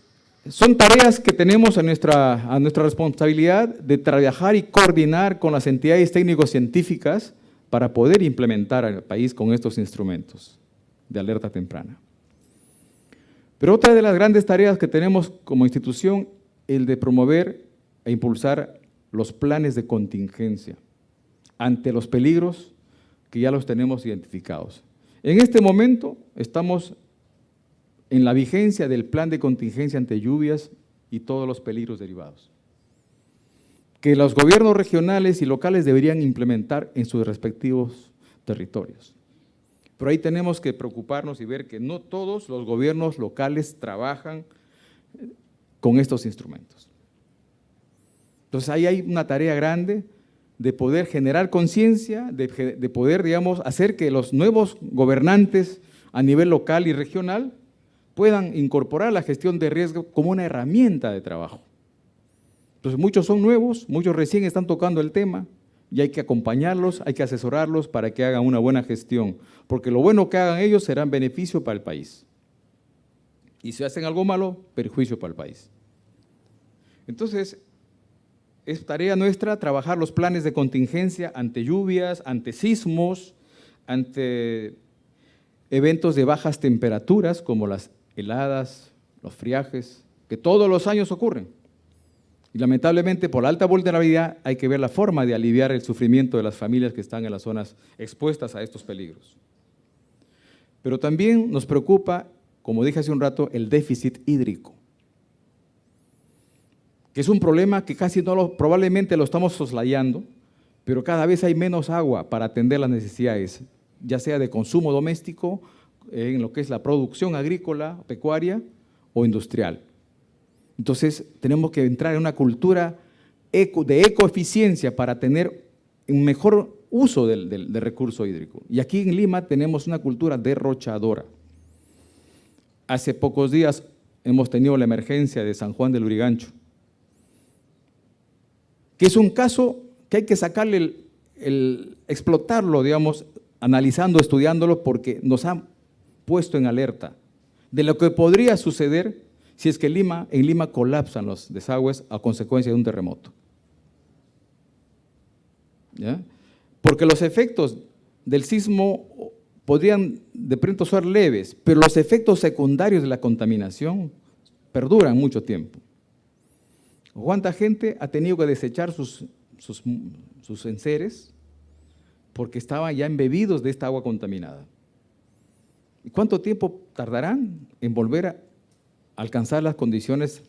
son tareas que tenemos a nuestra responsabilidad de trabajar y coordinar con las entidades técnico-científicas para poder implementar al país con estos instrumentos de alerta temprana. Pero otra de las grandes tareas que tenemos como institución, el de promover e impulsar los planes de contingencia ante los peligros que ya los tenemos identificados. En este momento estamos en la vigencia del plan de contingencia ante lluvias y todos los peligros derivados, que los gobiernos regionales y locales deberían implementar en sus respectivos territorios. Pero ahí tenemos que preocuparnos y ver que no todos los gobiernos locales trabajan con estos instrumentos. Entonces ahí hay una tarea grande de poder generar conciencia, de poder, digamos, hacer que los nuevos gobernantes a nivel local y regional puedan incorporar la gestión de riesgo como una herramienta de trabajo. Entonces muchos son nuevos, muchos recién están tocando el tema y hay que acompañarlos, hay que asesorarlos para que hagan una buena gestión, porque lo bueno que hagan ellos será en beneficio para el país. Y si hacen algo malo, perjuicio para el país. Entonces, es tarea nuestra trabajar los planes de contingencia ante lluvias, ante sismos, ante eventos de bajas temperaturas como las heladas, los friajes, que todos los años ocurren. Y lamentablemente por la alta vulnerabilidad hay que ver la forma de aliviar el sufrimiento de las familias que están en las zonas expuestas a estos peligros. Pero también nos preocupa, como dije hace un rato, el déficit hídrico, que es un problema que casi probablemente lo estamos soslayando, pero cada vez hay menos agua para atender las necesidades, ya sea de consumo doméstico, en lo que es la producción agrícola, pecuaria o industrial. Entonces, tenemos que entrar en una cultura de ecoeficiencia para tener un mejor uso del recurso hídrico. Y aquí en Lima tenemos una cultura derrochadora. Hace pocos días hemos tenido la emergencia de San Juan del Lurigancho, que es un caso que hay que sacarle explotarlo, digamos, analizando, estudiándolo, porque nos han puesto en alerta de lo que podría suceder si es que en Lima colapsan los desagües a consecuencia de un terremoto. ¿Ya? Porque los efectos del sismo podrían de pronto ser leves, pero los efectos secundarios de la contaminación perduran mucho tiempo. ¿Cuánta gente ha tenido que desechar sus enseres porque estaban ya embebidos de esta agua contaminada? ¿Y cuánto tiempo tardarán en volver a alcanzar las condiciones,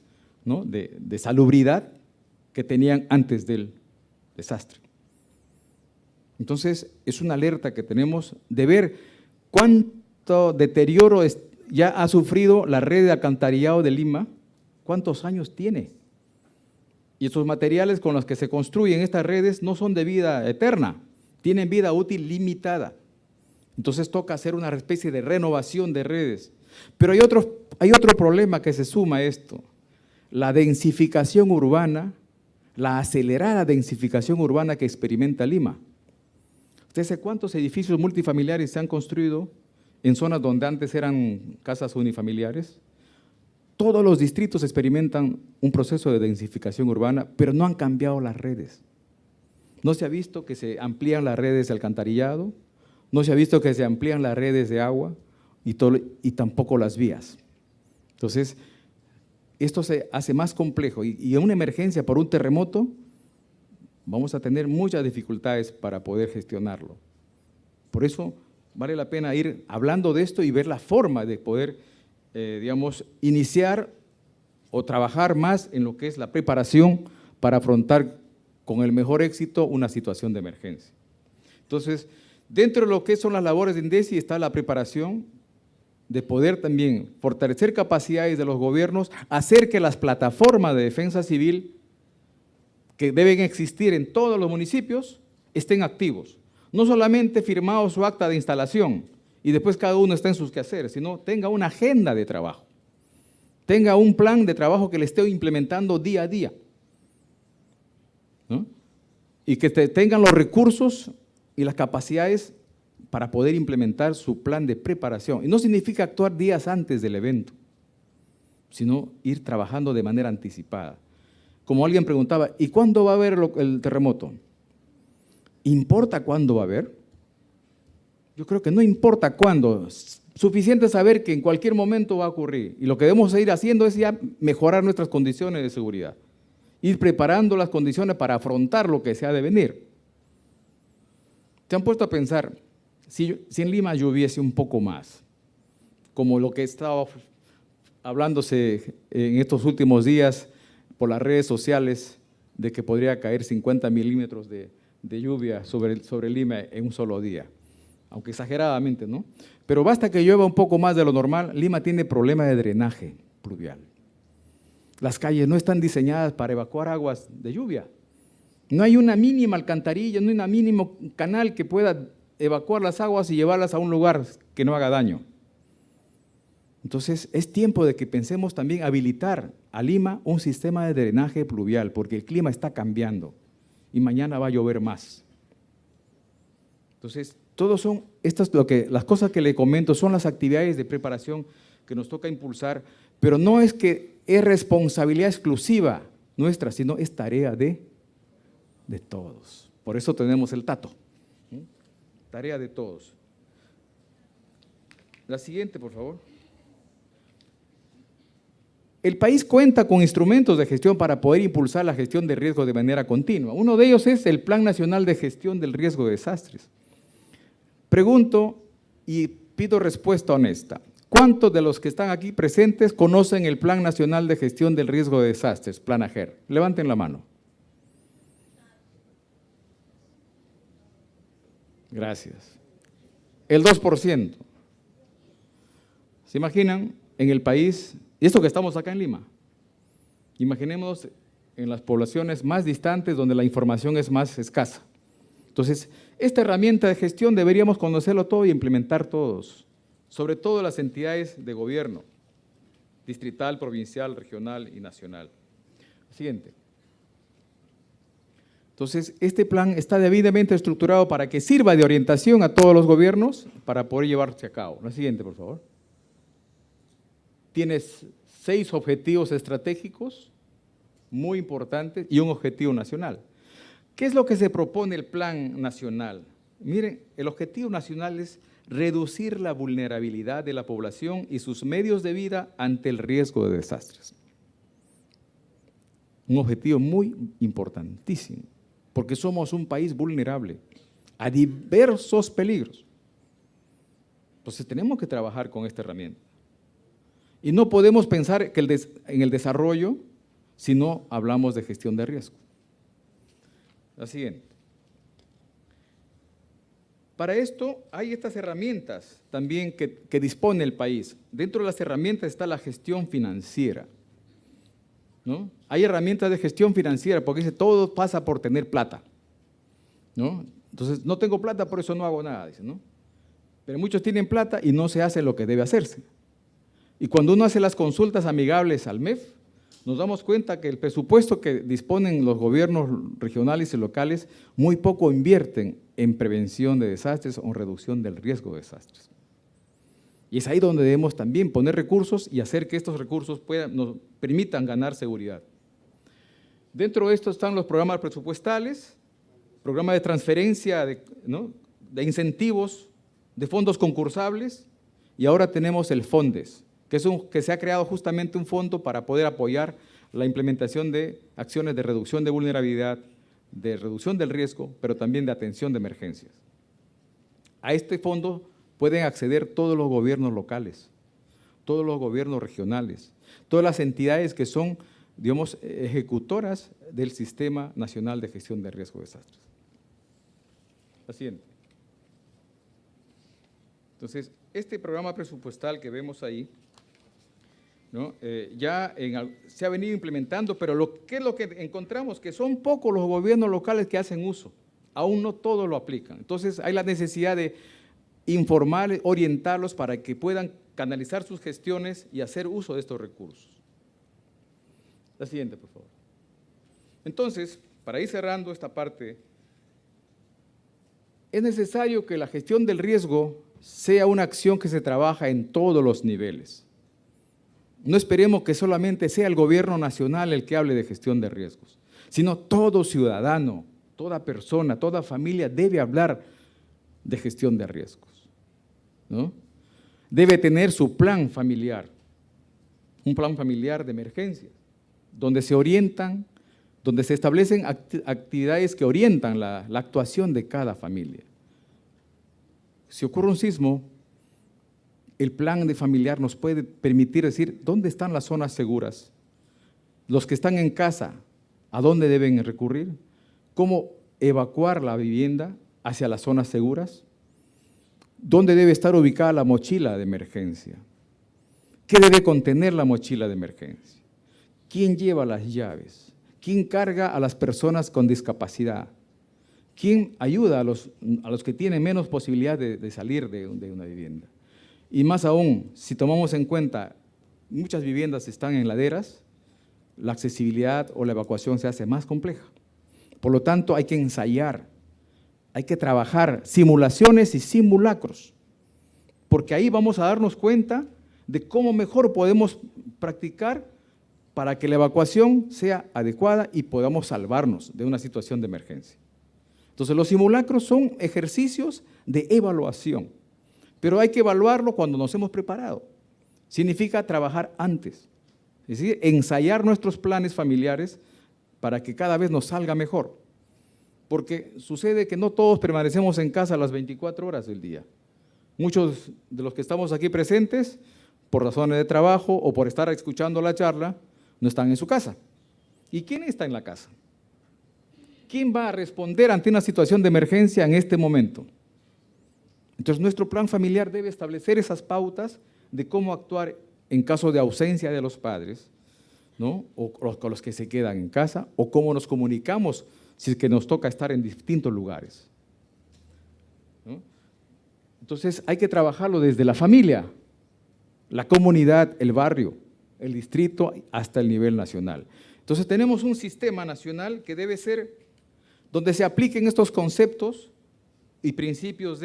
¿no?, de salubridad que tenían antes del desastre? Entonces, es una alerta que tenemos de ver cuánto deterioro ya ha sufrido la red de alcantarillado de Lima, cuántos años tiene. Y estos materiales con los que se construyen estas redes no son de vida eterna, tienen vida útil limitada. Entonces toca hacer una especie de renovación de redes. Pero hay otro problema que se suma a esto, la densificación urbana, la acelerada densificación urbana que experimenta Lima. ¿Usted sabe cuántos edificios multifamiliares se han construido en zonas donde antes eran casas unifamiliares? Todos los distritos experimentan un proceso de densificación urbana, pero no han cambiado las redes. No se ha visto que se amplían las redes de alcantarillado, no se ha visto que se amplían las redes de agua y tampoco las vías. Entonces, esto se hace más complejo y en una emergencia por un terremoto vamos a tener muchas dificultades para poder gestionarlo. Por eso vale la pena ir hablando de esto y ver la forma de poder, digamos, iniciar o trabajar más en lo que es la preparación para afrontar con el mejor éxito una situación de emergencia. Entonces, dentro de lo que son las labores de INDECI está la preparación de poder también fortalecer capacidades de los gobiernos, hacer que las plataformas de defensa civil que deben existir en todos los municipios estén activos. No solamente firmado su acta de instalación y después cada uno está en sus quehaceres, sino tenga una agenda de trabajo, tenga un plan de trabajo que le esté implementando día a día, ¿no? Y que tengan los recursos y las capacidades para poder implementar su plan de preparación. Y no significa actuar días antes del evento, sino ir trabajando de manera anticipada. Como alguien preguntaba, ¿y cuándo va a haber el terremoto? ¿Importa cuándo va a haber? Yo creo que no importa cuándo, suficiente saber que en cualquier momento va a ocurrir. Y lo que debemos ir haciendo es ya mejorar nuestras condiciones de seguridad, ir preparando las condiciones para afrontar lo que se ha de venir. ¿Se han puesto a pensar, si en Lima lloviese un poco más, como lo que estaba hablándose en estos últimos días por las redes sociales, de que podría caer 50 milímetros de lluvia sobre Lima en un solo día, aunque exageradamente, ¿no? Pero basta que llueva un poco más de lo normal, Lima tiene problema de drenaje pluvial. Las calles no están diseñadas para evacuar aguas de lluvia. No hay una mínima alcantarilla, no hay un mínimo canal que pueda evacuar las aguas y llevarlas a un lugar que no haga daño. Entonces, es tiempo de que pensemos también habilitar a Lima un sistema de drenaje pluvial, porque el clima está cambiando y mañana va a llover más. Entonces, todos son las cosas que le comento, son las actividades de preparación que nos toca impulsar, pero no es que es responsabilidad exclusiva nuestra, sino es tarea de todos. Por eso tenemos el Tato. Tarea de todos. La siguiente, por favor. El país cuenta con instrumentos de gestión para poder impulsar la gestión de riesgo de manera continua. Uno de ellos es el Plan Nacional de Gestión del Riesgo de Desastres. Pregunto y pido respuesta honesta. ¿Cuántos de los que están aquí presentes conocen el Plan Nacional de Gestión del Riesgo de Desastres, Plan AGER? Levanten la mano. Gracias. El 2%. ¿Se imaginan en el país? Y esto que estamos acá en Lima. Imaginemos en las poblaciones más distantes donde la información es más escasa. Entonces, esta herramienta de gestión deberíamos conocerlo todo y implementar todos, sobre todo las entidades de gobierno, distrital, provincial, regional y nacional. Siguiente. Entonces, este plan está debidamente estructurado para que sirva de orientación a todos los gobiernos para poder llevarse a cabo. La siguiente, por favor. Tienes 6 objetivos estratégicos muy importantes y un objetivo nacional. ¿Qué es lo que se propone el plan nacional? Miren, el objetivo nacional es reducir la vulnerabilidad de la población y sus medios de vida ante el riesgo de desastres. Un objetivo muy importantísimo, porque somos un país vulnerable a diversos peligros. Entonces tenemos que trabajar con esta herramienta. Y no podemos pensar que en el desarrollo si no hablamos de gestión de riesgo. La siguiente. Para esto hay estas herramientas también que dispone el país. Dentro de las herramientas está la gestión financiera, ¿no? Hay herramientas de gestión financiera porque dice todo pasa por tener plata, ¿no? Entonces, no tengo plata, por eso no hago nada, dice, ¿no? Pero muchos tienen plata y no se hace lo que debe hacerse. Y cuando uno hace las consultas amigables al MEF, nos damos cuenta que el presupuesto que disponen los gobiernos regionales y locales muy poco invierten en prevención de desastres o reducción del riesgo de desastres. Y es ahí donde debemos también poner recursos y hacer que estos recursos nos permitan ganar seguridad. Dentro de esto están los programas presupuestales, programas de transferencia de incentivos, de fondos concursables, y ahora tenemos el FONDES, que se ha creado justamente un fondo para poder apoyar la implementación de acciones de reducción de vulnerabilidad, de reducción del riesgo, pero también de atención de emergencias. A este fondo pueden acceder todos los gobiernos locales, todos los gobiernos regionales, todas las entidades que son, digamos, ejecutoras del Sistema Nacional de Gestión de Riesgo de Desastres. La siguiente. Entonces, este programa presupuestal que vemos ahí ¿no? Se ha venido implementando, pero ¿qué es lo que encontramos? Que son pocos los gobiernos locales que hacen uso. Aún no todos lo aplican. Entonces hay la necesidad de informar, orientarlos para que puedan canalizar sus gestiones y hacer uso de estos recursos. La siguiente, por favor. Entonces, para ir cerrando esta parte, es necesario que la gestión del riesgo sea una acción que se trabaja en todos los niveles. No esperemos que solamente sea el gobierno nacional el que hable de gestión de riesgos, sino todo ciudadano, toda persona, toda familia debe hablar de gestión de riesgos, ¿no? Debe tener su plan familiar, un plan familiar de emergencia, donde se orientan, donde se establecen actividades que orientan la actuación de cada familia. Si ocurre un sismo, el plan de familiar nos puede permitir decir dónde están las zonas seguras, los que están en casa, a dónde deben recurrir, cómo evacuar la vivienda hacia las zonas seguras, dónde debe estar ubicada la mochila de emergencia, qué debe contener la mochila de emergencia, quién lleva las llaves, quién carga a las personas con discapacidad, quién ayuda a los que tienen menos posibilidad de salir de una vivienda. Y más aún, si tomamos en cuenta, muchas viviendas están en laderas, la accesibilidad o la evacuación se hace más compleja. Por lo tanto, hay que ensayar, hay que trabajar simulaciones y simulacros, porque ahí vamos a darnos cuenta de cómo mejor podemos practicar para que la evacuación sea adecuada y podamos salvarnos de una situación de emergencia. Entonces, los simulacros son ejercicios de evaluación, pero hay que evaluarlo cuando nos hemos preparado. Significa trabajar antes, es decir, ensayar nuestros planes familiares para que cada vez nos salga mejor. Porque sucede que no todos permanecemos en casa las 24 horas del día. Muchos de los que estamos aquí presentes, por razones de trabajo o por estar escuchando la charla, no están en su casa. ¿Y quién está en la casa? ¿Quién va a responder ante una situación de emergencia en este momento? Entonces, nuestro plan familiar debe establecer esas pautas de cómo actuar en caso de ausencia de los padres, ¿no? O con los que se quedan en casa, o cómo nos comunicamos si es que nos toca estar en distintos lugares, ¿no? Entonces, hay que trabajarlo desde la familia, la comunidad, el barrio, el distrito, hasta el nivel nacional. Entonces, tenemos un sistema nacional que debe ser donde se apliquen estos conceptos y principios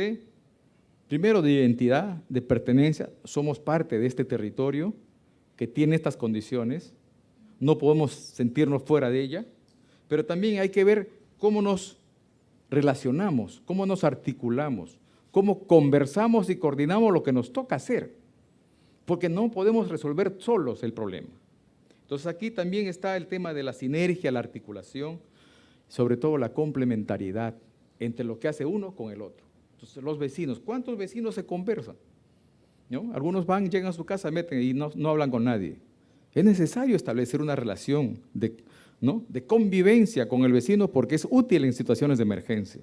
primero de identidad, de pertenencia, somos parte de este territorio que tiene estas condiciones, no podemos sentirnos fuera de ella, pero también hay que ver cómo nos relacionamos, cómo nos articulamos, cómo conversamos y coordinamos lo que nos toca hacer, porque no podemos resolver solos el problema. Entonces aquí también está el tema de la sinergia, la articulación, sobre todo la complementariedad entre lo que hace uno con el otro. Entonces los vecinos, ¿cuántos vecinos se conversan? ¿No? Algunos llegan a su casa, meten y no hablan con nadie. Es necesario establecer una relación de convivencia con el vecino porque es útil en situaciones de emergencia.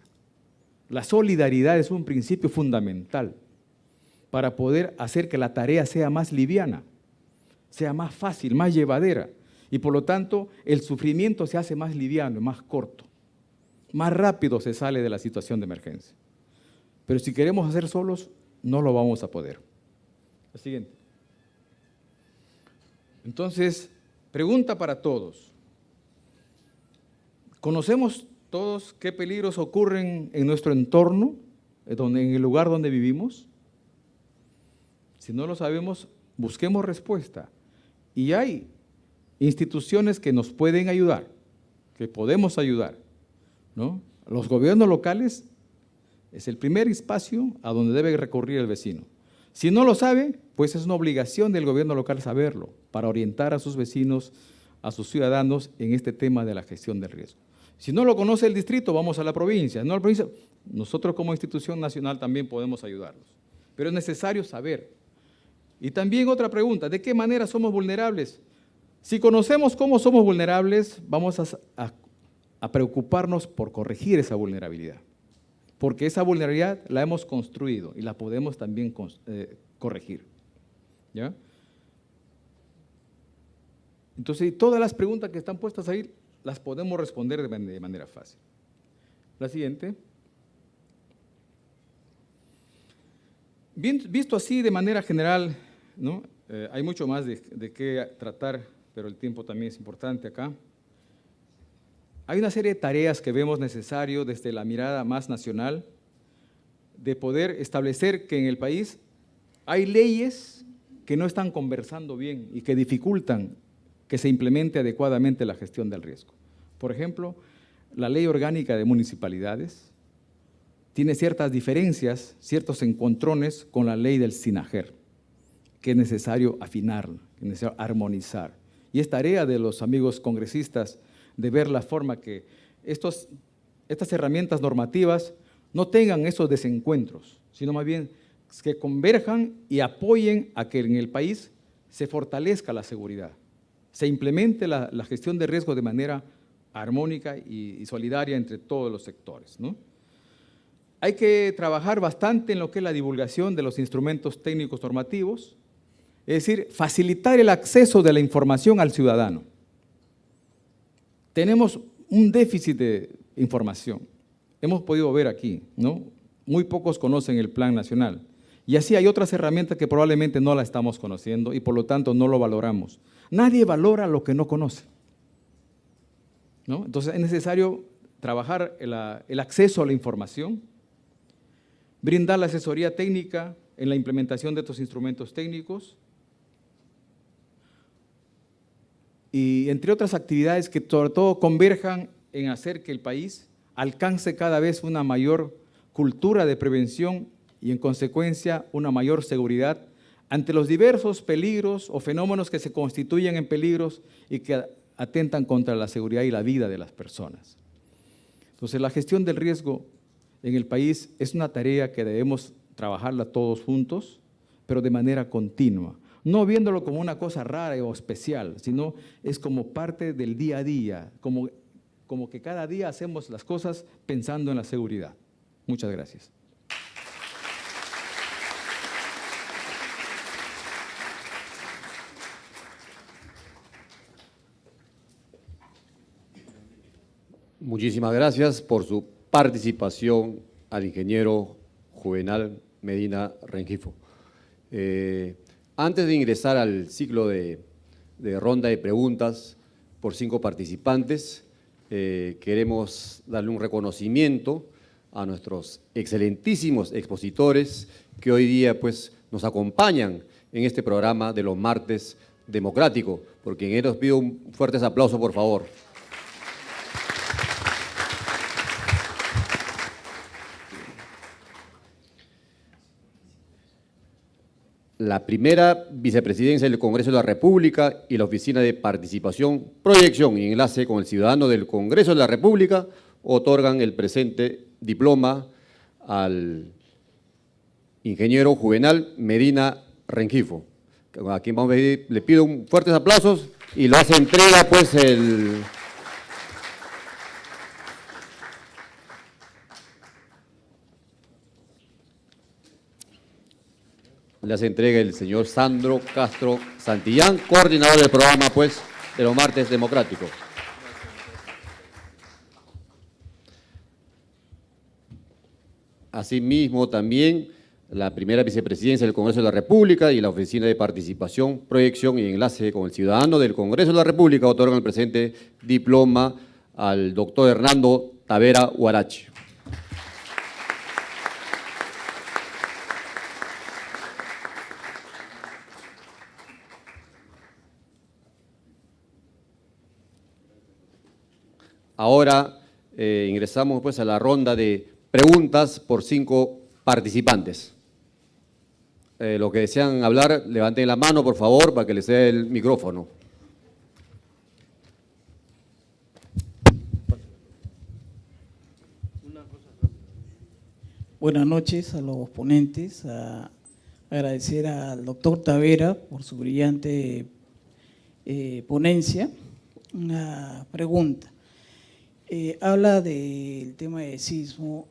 La solidaridad es un principio fundamental para poder hacer que la tarea sea más liviana, sea más fácil, más llevadera, y por lo tanto el sufrimiento se hace más liviano, más corto, más rápido se sale de la situación de emergencia. Pero si queremos hacer solos, no lo vamos a poder. La siguiente. Entonces, pregunta para todos. ¿Conocemos todos qué peligros ocurren en nuestro entorno, en el lugar donde vivimos? Si no lo sabemos, busquemos respuesta. Y hay instituciones que nos pueden ayudar, que podemos ayudar, ¿no? Los gobiernos locales es el primer espacio a donde debe recurrir el vecino. Si no lo sabe, pues es una obligación del gobierno local saberlo, para orientar a sus vecinos, a sus ciudadanos en este tema de la gestión del riesgo. Si no lo conoce el distrito, vamos a la provincia. No a la provincia, nosotros como institución nacional también podemos ayudarlos. Pero es necesario saber. Y también otra pregunta, ¿de qué manera somos vulnerables? Si conocemos cómo somos vulnerables, vamos a preocuparnos por corregir esa vulnerabilidad. Porque esa vulnerabilidad la hemos construido y la podemos también corregir, ¿ya? Entonces, todas las preguntas que están puestas ahí las podemos responder de manera fácil. La siguiente. Bien, visto así de manera general, ¿no? Hay mucho más de qué tratar, pero el tiempo también es importante acá. Hay una serie de tareas que vemos necesario desde la mirada más nacional de poder establecer que en el país hay leyes que no están conversando bien y que dificultan que se implemente adecuadamente la gestión del riesgo. Por ejemplo, la Ley Orgánica de Municipalidades tiene ciertas diferencias, ciertos encontrones con la ley del SINAGER, que es necesario afinar, que es necesario armonizar. Y es tarea de los amigos congresistas de ver la forma que estas herramientas normativas no tengan esos desencuentros, sino más bien que converjan y apoyen a que en el país se fortalezca la seguridad, se implemente la gestión de riesgo de manera armónica y solidaria entre todos los sectores, ¿no? Hay que trabajar bastante en lo que es la divulgación de los instrumentos técnicos normativos, es decir, facilitar el acceso de la información al ciudadano. Tenemos un déficit de información, hemos podido ver aquí, ¿no? Muy pocos conocen el Plan Nacional. Y así hay otras herramientas que probablemente no la estamos conociendo y por lo tanto no lo valoramos. Nadie valora lo que no conoce, ¿no? Entonces es necesario trabajar el acceso a la información, brindar la asesoría técnica en la implementación de estos instrumentos técnicos y entre otras actividades que sobre todo converjan en hacer que el país alcance cada vez una mayor cultura de prevención y en consecuencia una mayor seguridad ante los diversos peligros o fenómenos que se constituyen en peligros y que atentan contra la seguridad y la vida de las personas. Entonces, la gestión del riesgo en el país es una tarea que debemos trabajarla todos juntos, pero de manera continua, no viéndolo como una cosa rara o especial, sino es como parte del día a día, como que cada día hacemos las cosas pensando en la seguridad. Muchas gracias. Muchísimas gracias por su participación al ingeniero Juvenal Medina Rengifo. Antes de ingresar al ciclo de ronda de preguntas por 5 participantes, queremos darle un reconocimiento a nuestros excelentísimos expositores que hoy día pues, nos acompañan en este programa de los martes democráticos, porque en ellos pido un fuerte aplauso, por favor. La primera vicepresidencia del Congreso de la República y la Oficina de Participación, Proyección y Enlace con el Ciudadano del Congreso de la República otorgan el presente diploma al ingeniero Juvenal Medina Rengifo, a quien vamos a pedir, le pido un fuertes aplausos y lo hace entrega pues le hace entrega el señor Sandro Castro Santillán, coordinador del programa pues, de los martes democráticos. Asimismo, también la primera vicepresidencia del Congreso de la República y la Oficina de Participación, Proyección y Enlace con el Ciudadano del Congreso de la República otorgan el presente diploma al doctor Hernando Tavera Huarache. Ahora ingresamos pues, a la ronda de preguntas por 5 participantes. Los que desean hablar, levanten la mano, por favor, para que les dé el micrófono. Buenas noches a los ponentes, agradecer al doctor Tavera por su brillante ponencia. Una pregunta. Habla del tema de sismo.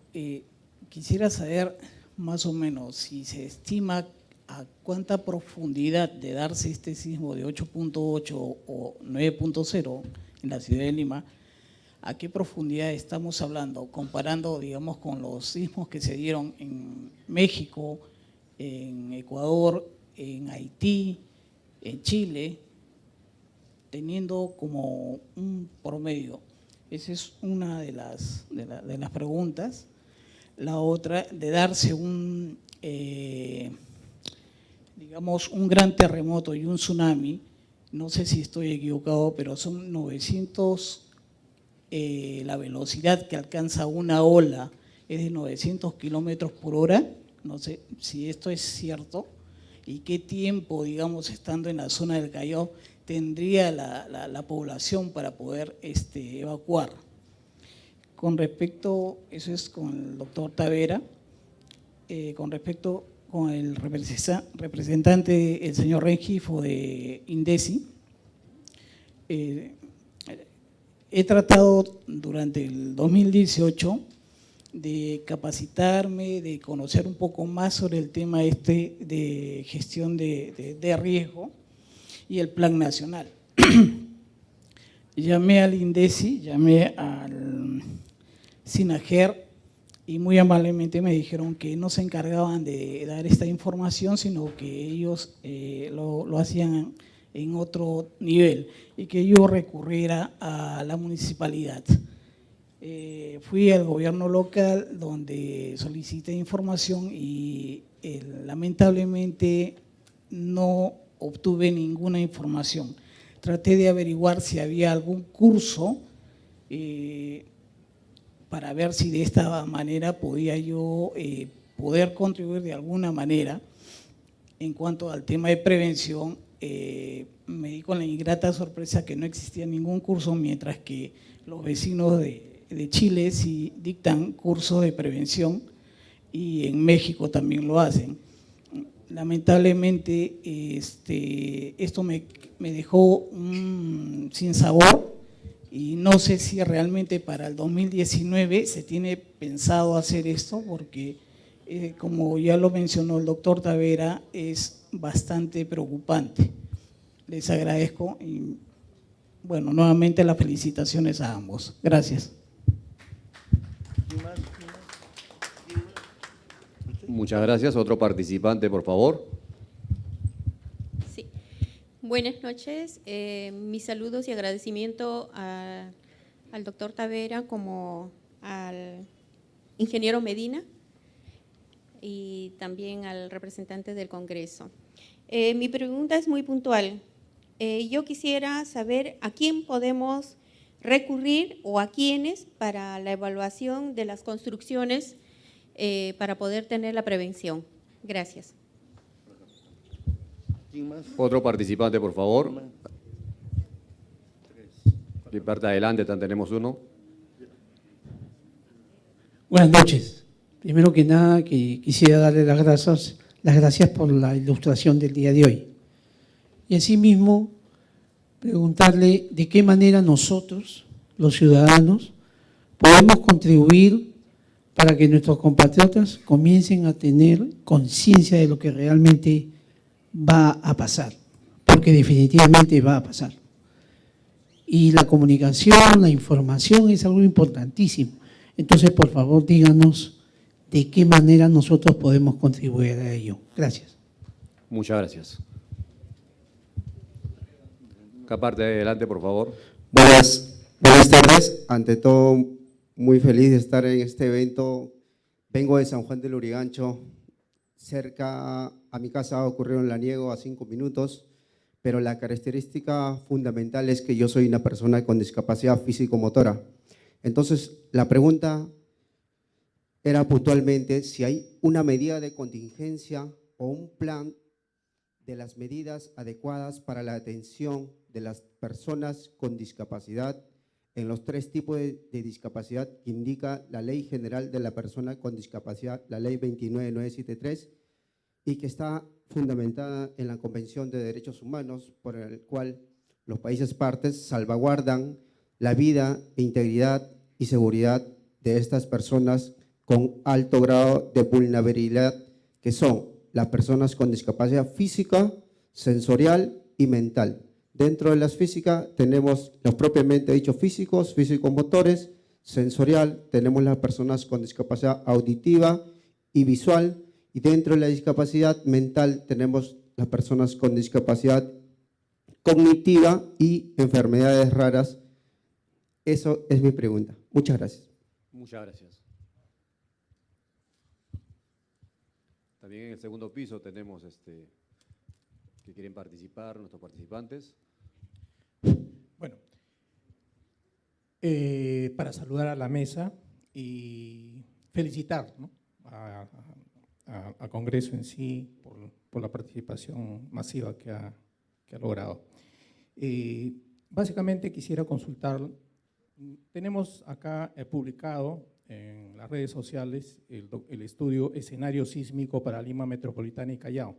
Quisiera saber más o menos si se estima a cuánta profundidad de darse este sismo de 8.8 o 9.0 en la ciudad de Lima, ¿a qué profundidad estamos hablando? Comparando, digamos, con los sismos que se dieron en México, en Ecuador, en Haití, en Chile, teniendo como un promedio. Esa es una de las preguntas. La otra, de darse digamos, un gran terremoto y un tsunami, no sé si estoy equivocado, pero son 900, la velocidad que alcanza una ola es de 900 kilómetros por hora, no sé si esto es cierto, y qué tiempo, digamos, estando en la zona del Callao, tendría la población para poder evacuar. Con respecto, eso es con el doctor Tavera, con respecto con el representante, el señor Rengifo de INDECI, he tratado durante el 2018 de capacitarme, de conocer un poco más sobre el tema de gestión de riesgo y el plan nacional. Llamé al INDECI, llamé al SINAGER y muy amablemente me dijeron que no se encargaban de dar esta información, sino que ellos lo hacían en otro nivel y que yo recurriera a la municipalidad. Fui al gobierno local donde solicité información y lamentablemente no obtuve ninguna información. Traté de averiguar si había algún curso para ver si de esta manera podía yo poder contribuir de alguna manera. En cuanto al tema de prevención, me di con la ingrata sorpresa que no existía ningún curso, mientras que los vecinos de Chile sí dictan cursos de prevención y en México también lo hacen. Lamentablemente esto me dejó sin sabor y no sé si realmente para el 2019 se tiene pensado hacer esto, porque como ya lo mencionó el doctor Tavera, es bastante preocupante. Les agradezco y bueno, nuevamente las felicitaciones a ambos. Gracias. Muchas gracias. Otro participante, por favor. Sí. Buenas noches. Mis saludos y agradecimiento al doctor Tavera como al ingeniero Medina y también al representante del Congreso. Mi pregunta es muy puntual. Yo quisiera saber a quién podemos recurrir o a quiénes para la evaluación de las construcciones para poder tener la prevención. Gracias. Otro participante, por favor. De parte adelante, tenemos uno. Buenas noches. Primero que nada, quisiera darle las gracias por la ilustración del día de hoy. Y asimismo, preguntarle de qué manera nosotros, los ciudadanos, podemos contribuir para que nuestros compatriotas comiencen a tener conciencia de lo que realmente va a pasar, porque definitivamente va a pasar. Y la comunicación, la información es algo importantísimo. Entonces, por favor, díganos de qué manera nosotros podemos contribuir a ello. Gracias. Muchas gracias. Acá parte de adelante, por favor. Buenas tardes. Ante todo, muy feliz de estar en este evento. Vengo de San Juan del Lurigancho. Cerca a mi casa ocurrió en Laniego a 5 minutos, pero la característica fundamental es que yo soy una persona con discapacidad físico-motora. Entonces, la pregunta era puntualmente si hay una medida de contingencia o un plan de las medidas adecuadas para la atención de las personas con discapacidad en los 3 tipos de discapacidad que indica la Ley General de la Persona con Discapacidad, la Ley 29973, y que está fundamentada en la Convención de Derechos Humanos, por el cual los países partes salvaguardan la vida, integridad y seguridad de estas personas con alto grado de vulnerabilidad, que son las personas con discapacidad física, sensorial y mental. Dentro de las físicas tenemos los propiamente dicho físicos, físico-motores, sensorial, tenemos las personas con discapacidad auditiva y visual, y dentro de la discapacidad mental tenemos las personas con discapacidad cognitiva y enfermedades raras. Eso es mi pregunta. Muchas gracias. Muchas gracias. También en el segundo piso tenemos que quieren participar nuestros participantes. Bueno, para saludar a la mesa y felicitar, ¿no?, al Congreso en sí por la participación masiva que ha logrado. Básicamente quisiera consultar, tenemos acá publicado en las redes sociales el estudio Escenario Sísmico para Lima Metropolitana y Callao.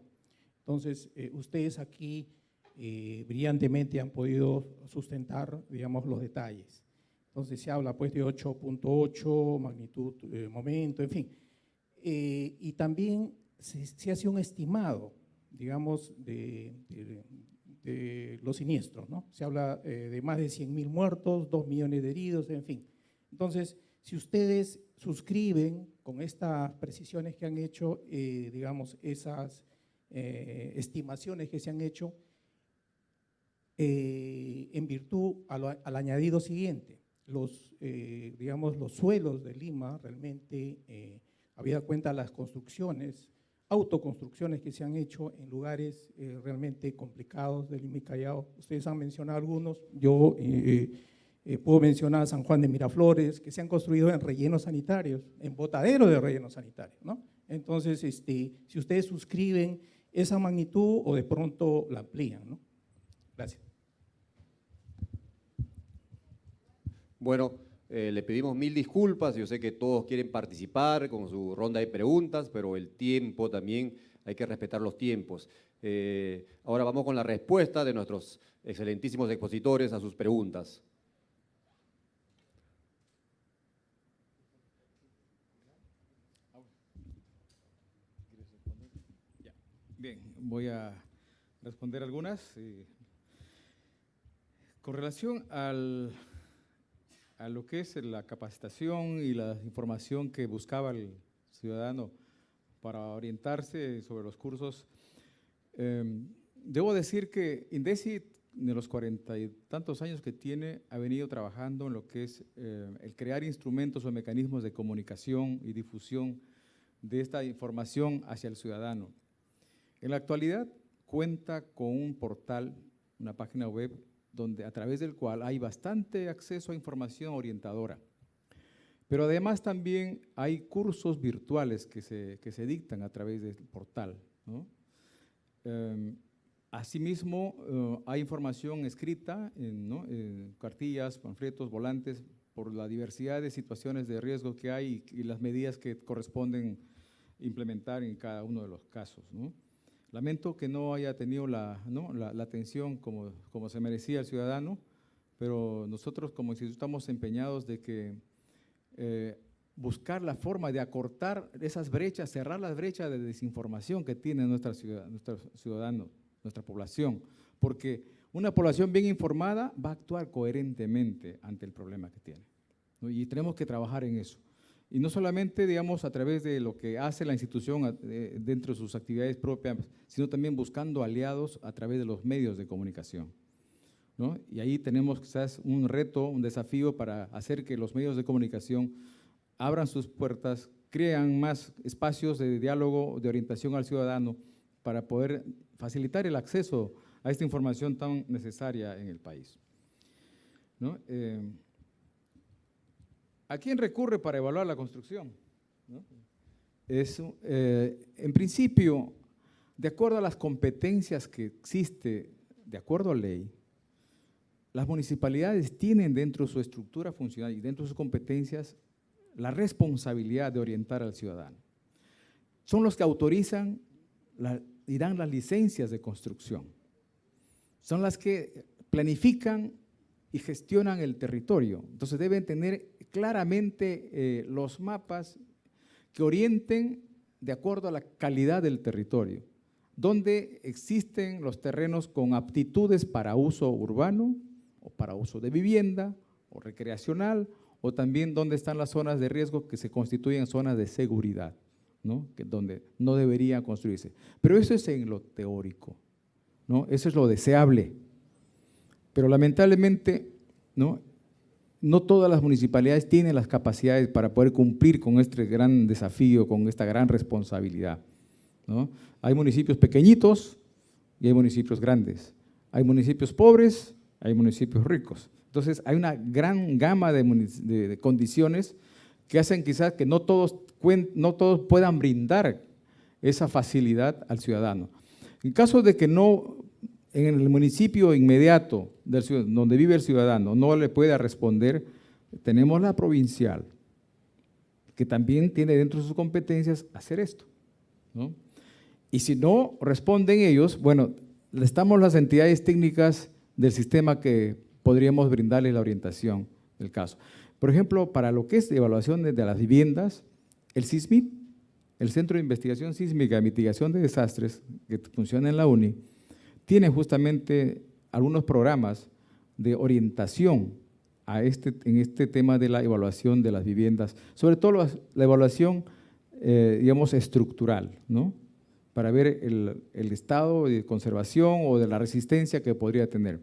Entonces, ustedes aquí brillantemente han podido sustentar, digamos, los detalles. Entonces, se habla pues de 8.8, magnitud, momento, en fin. Y también se hace un estimado, digamos, de los siniestros, ¿no? Se habla de más de 100.000 muertos, 2 millones de heridos, en fin. Entonces, si ustedes suscriben con estas precisiones que han hecho, digamos, esas estimaciones que se han hecho, en virtud al añadido siguiente, digamos, los suelos de Lima realmente, habida cuenta las construcciones, autoconstrucciones que se han hecho en lugares realmente complicados de Lima y Callao. Ustedes han mencionado algunos, yo puedo mencionar San Juan de Miraflores, que se han construido en rellenos sanitarios, en botaderos de rellenos sanitarios, ¿no? Entonces, si ustedes suscriben esa magnitud o de pronto la amplían, ¿no? Gracias. Bueno, le pedimos 1000 disculpas. Yo sé que todos quieren participar con su ronda de preguntas, pero el tiempo también, hay que respetar los tiempos. Ahora vamos con la respuesta de nuestros excelentísimos expositores a sus preguntas. Bien, voy a responder algunas. Con relación a lo que es la capacitación y la información que buscaba el ciudadano para orientarse sobre los cursos, debo decir que INDECI, de los 40 y tantos años que tiene, ha venido trabajando en lo que es el crear instrumentos o mecanismos de comunicación y difusión de esta información hacia el ciudadano. En la actualidad cuenta con un portal, una página web, a través del cual hay bastante acceso a información orientadora. Pero además también hay cursos virtuales que se dictan a través del portal, ¿no? Asimismo, hay información escrita en cartillas, panfletos, volantes, por la diversidad de situaciones de riesgo que hay y las medidas que corresponden implementar en cada uno de los casos, ¿no? Lamento que no haya tenido la atención como se merecía el ciudadano, pero nosotros como instituto estamos empeñados de que buscar la forma de acortar esas brechas, cerrar las brechas de desinformación que tiene nuestros ciudadanos, nuestra población, porque una población bien informada va a actuar coherentemente ante el problema que tiene, ¿no? Y tenemos que trabajar en eso. Y no solamente, digamos, a través de lo que hace la institución dentro de sus actividades propias, sino también buscando aliados a través de los medios de comunicación, ¿no? Y ahí tenemos quizás un reto, un desafío para hacer que los medios de comunicación abran sus puertas, crean más espacios de diálogo, de orientación al ciudadano para poder facilitar el acceso a esta información tan necesaria en el país, ¿no? ¿A quién recurre para evaluar la construcción? ¿No? En principio, de acuerdo a las competencias que existe, de acuerdo a ley, las municipalidades tienen dentro de su estructura funcional y dentro de sus competencias la responsabilidad de orientar al ciudadano. Son los que autorizan y dan las licencias de construcción. Son las que planifican y gestionan el territorio. Entonces deben tener claramente los mapas que orienten de acuerdo a la calidad del territorio, donde existen los terrenos con aptitudes para uso urbano o para uso de vivienda o recreacional, o también donde están las zonas de riesgo que se constituyen zonas de seguridad, ¿no? Donde no deberían construirse. Pero eso es en lo teórico, ¿no? Eso es lo deseable. Pero lamentablemente, no todas las municipalidades tienen las capacidades para poder cumplir con este gran desafío, con esta gran responsabilidad, ¿no? Hay municipios pequeñitos y hay municipios grandes. Hay municipios pobres, hay municipios ricos. Entonces, hay una gran gama de condiciones que hacen quizás que no todos puedan brindar esa facilidad al ciudadano. En caso de que no, en el municipio inmediato donde vive el ciudadano no le pueda responder, tenemos la provincial, que también tiene dentro de sus competencias hacer esto, ¿no? Y si no responden ellos, bueno, estamos las entidades técnicas del sistema que podríamos brindarles la orientación del caso. Por ejemplo, para lo que es evaluación de las viviendas, el CISMID, el Centro de Investigación Sísmica y Mitigación de Desastres, que funciona en la UNI, tiene justamente algunos programas de orientación en este tema de la evaluación de las viviendas, sobre todo la evaluación, digamos, estructural, ¿no? Para ver el estado de conservación o de la resistencia que podría tener.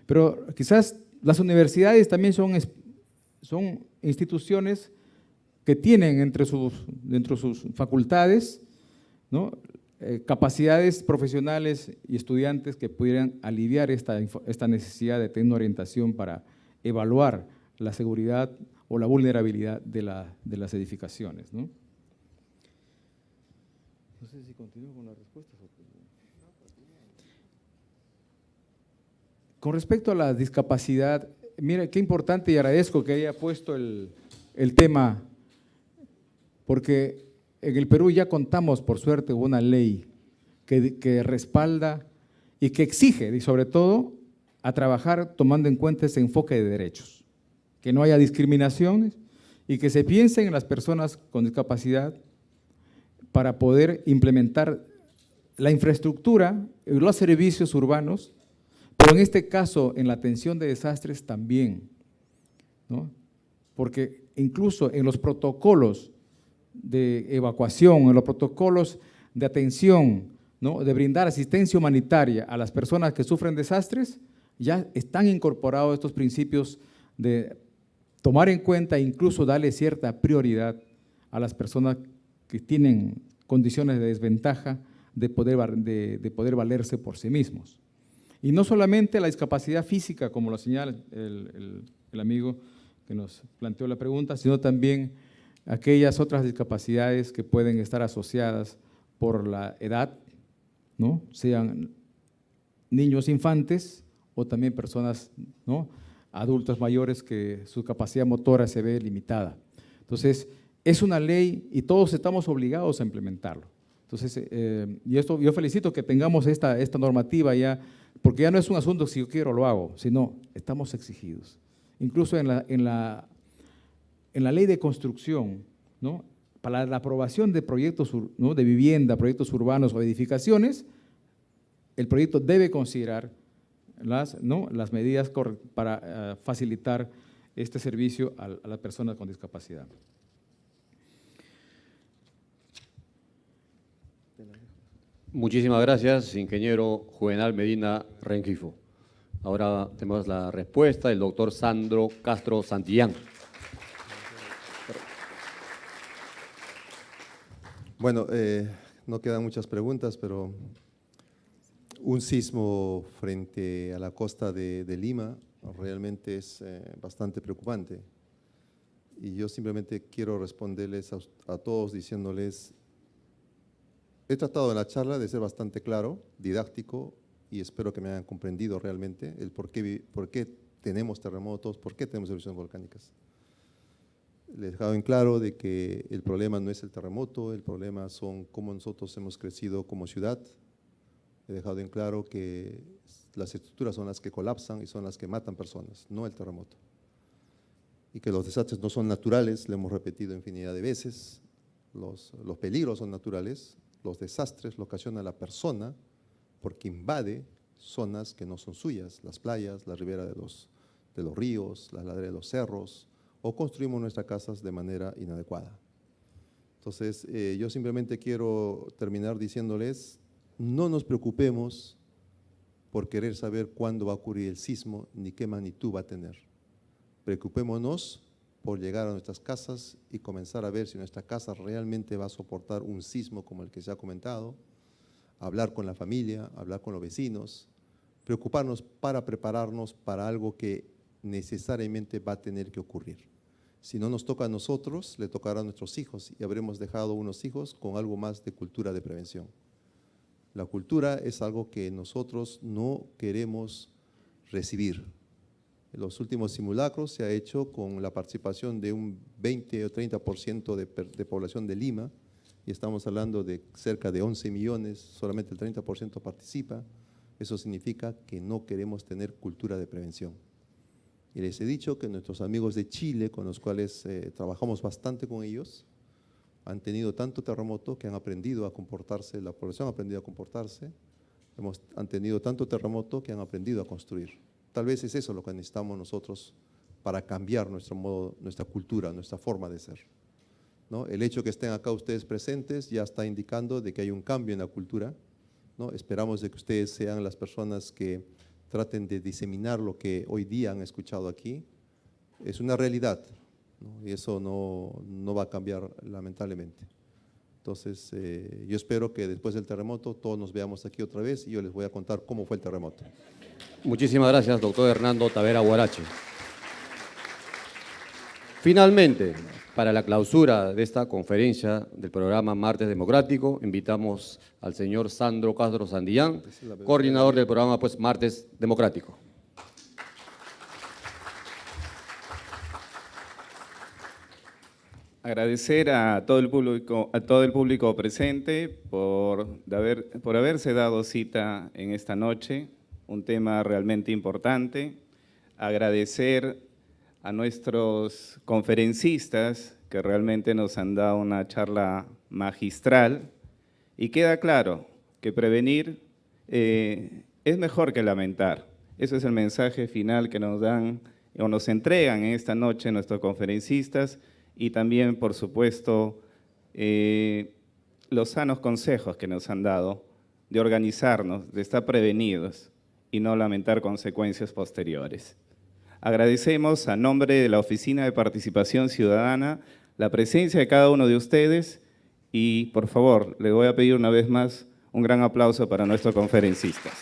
Pero quizás las universidades también son instituciones que tienen dentro de sus facultades, ¿no? Capacidades profesionales y estudiantes que pudieran aliviar esta necesidad de tener una orientación para evaluar la seguridad o la vulnerabilidad de las edificaciones, ¿no? No sé si continúo con las respuestas. Con respecto a la discapacidad, mira qué importante y agradezco que haya puesto el tema, porque en el Perú ya contamos, por suerte, una ley que respalda y que exige, y sobre todo, a trabajar tomando en cuenta ese enfoque de derechos, que no haya discriminaciones y que se piense en las personas con discapacidad para poder implementar la infraestructura y los servicios urbanos, pero en este caso, en la atención de desastres también, ¿no? Porque incluso en los protocolos de evacuación, en los protocolos de atención, ¿no? De brindar asistencia humanitaria a las personas que sufren desastres, ya están incorporados estos principios de tomar en cuenta e incluso darle cierta prioridad a las personas que tienen condiciones de desventaja de poder valerse por sí mismos. Y no solamente la discapacidad física, como lo señala el amigo que nos planteó la pregunta, sino también aquellas otras discapacidades que pueden estar asociadas por la edad, ¿no? Sean niños infantes o también personas, ¿no? Adultos mayores que su capacidad motora se ve limitada. Entonces, es una ley y todos estamos obligados a implementarlo. Entonces, y esto yo felicito que tengamos esta normativa ya, porque ya no es un asunto si yo quiero lo hago, sino estamos exigidos. Incluso en la ley de construcción, ¿no? Para la aprobación de proyectos, ¿no? De vivienda, proyectos urbanos o edificaciones, el proyecto debe considerar las medidas para facilitar este servicio a las personas con discapacidad. Muchísimas gracias, ingeniero Juvenal Medina Rengifo. Ahora tenemos la respuesta del doctor Sandro Castro Santillán. Bueno, no quedan muchas preguntas, pero un sismo frente a la costa de Lima realmente es bastante preocupante. Y yo simplemente quiero responderles a todos diciéndoles, he tratado en la charla de ser bastante claro, didáctico, y espero que me hayan comprendido realmente el por qué tenemos terremotos, por qué tenemos erupciones volcánicas. Les he dejado en claro de que el problema no es el terremoto, el problema son cómo nosotros hemos crecido como ciudad. He dejado en claro que las estructuras son las que colapsan y son las que matan personas, no el terremoto. Y que los desastres no son naturales, lo hemos repetido infinidad de veces. los peligros son naturales, los desastres lo ocasiona la persona porque invade zonas que no son suyas, las playas, la ribera de los ríos, las laderas de los cerros, o construimos nuestras casas de manera inadecuada. Entonces, yo simplemente quiero terminar diciéndoles, no nos preocupemos por querer saber cuándo va a ocurrir el sismo ni qué magnitud va a tener. Preocupémonos por llegar a nuestras casas y comenzar a ver si nuestra casa realmente va a soportar un sismo como el que se ha comentado, hablar con la familia, hablar con los vecinos, preocuparnos para prepararnos para algo que necesariamente va a tener que ocurrir. Si no nos toca a nosotros, le tocará a nuestros hijos y habremos dejado unos hijos con algo más de cultura de prevención. La cultura es algo que nosotros no queremos recibir. En los últimos simulacros se ha hecho con la participación de un 20 o 30% de población de Lima, y estamos hablando de cerca de 11 millones, solamente el 30% participa. Eso significa que no queremos tener cultura de prevención. Y les he dicho que nuestros amigos de Chile, con los cuales trabajamos bastante con ellos, han tenido tanto terremoto que han aprendido a comportarse, la población ha aprendido a comportarse, han tenido tanto terremoto que han aprendido a construir. Tal vez es eso lo que necesitamos nosotros para cambiar nuestro modo, nuestra cultura, nuestra forma de ser, ¿no? El hecho que estén acá ustedes presentes ya está indicando de que hay un cambio en la cultura, ¿no? Esperamos de que ustedes sean las personas que traten de diseminar lo que hoy día han escuchado aquí. Es una realidad, ¿no? Y eso no va a cambiar lamentablemente. Entonces, yo espero que después del terremoto todos nos veamos aquí otra vez y yo les voy a contar cómo fue el terremoto. Muchísimas gracias, doctor Hernando Tavera Huarache. Finalmente, para la clausura de esta conferencia del programa Martes Democrático, invitamos al señor Sandro Castro Sandillán, coordinador del programa Martes Democrático. Agradecer a todo el público presente por haberse dado cita en esta noche, un tema realmente importante. Agradecer a nuestros conferencistas que realmente nos han dado una charla magistral, y queda claro que prevenir es mejor que lamentar. Ese es el mensaje final que nos dan o nos entregan en esta noche nuestros conferencistas, y también, por supuesto, los sanos consejos que nos han dado de organizarnos, de estar prevenidos y no lamentar consecuencias posteriores. Agradecemos a nombre de la Oficina de Participación Ciudadana la presencia de cada uno de ustedes y, por favor, les voy a pedir una vez más un gran aplauso para nuestros conferencistas.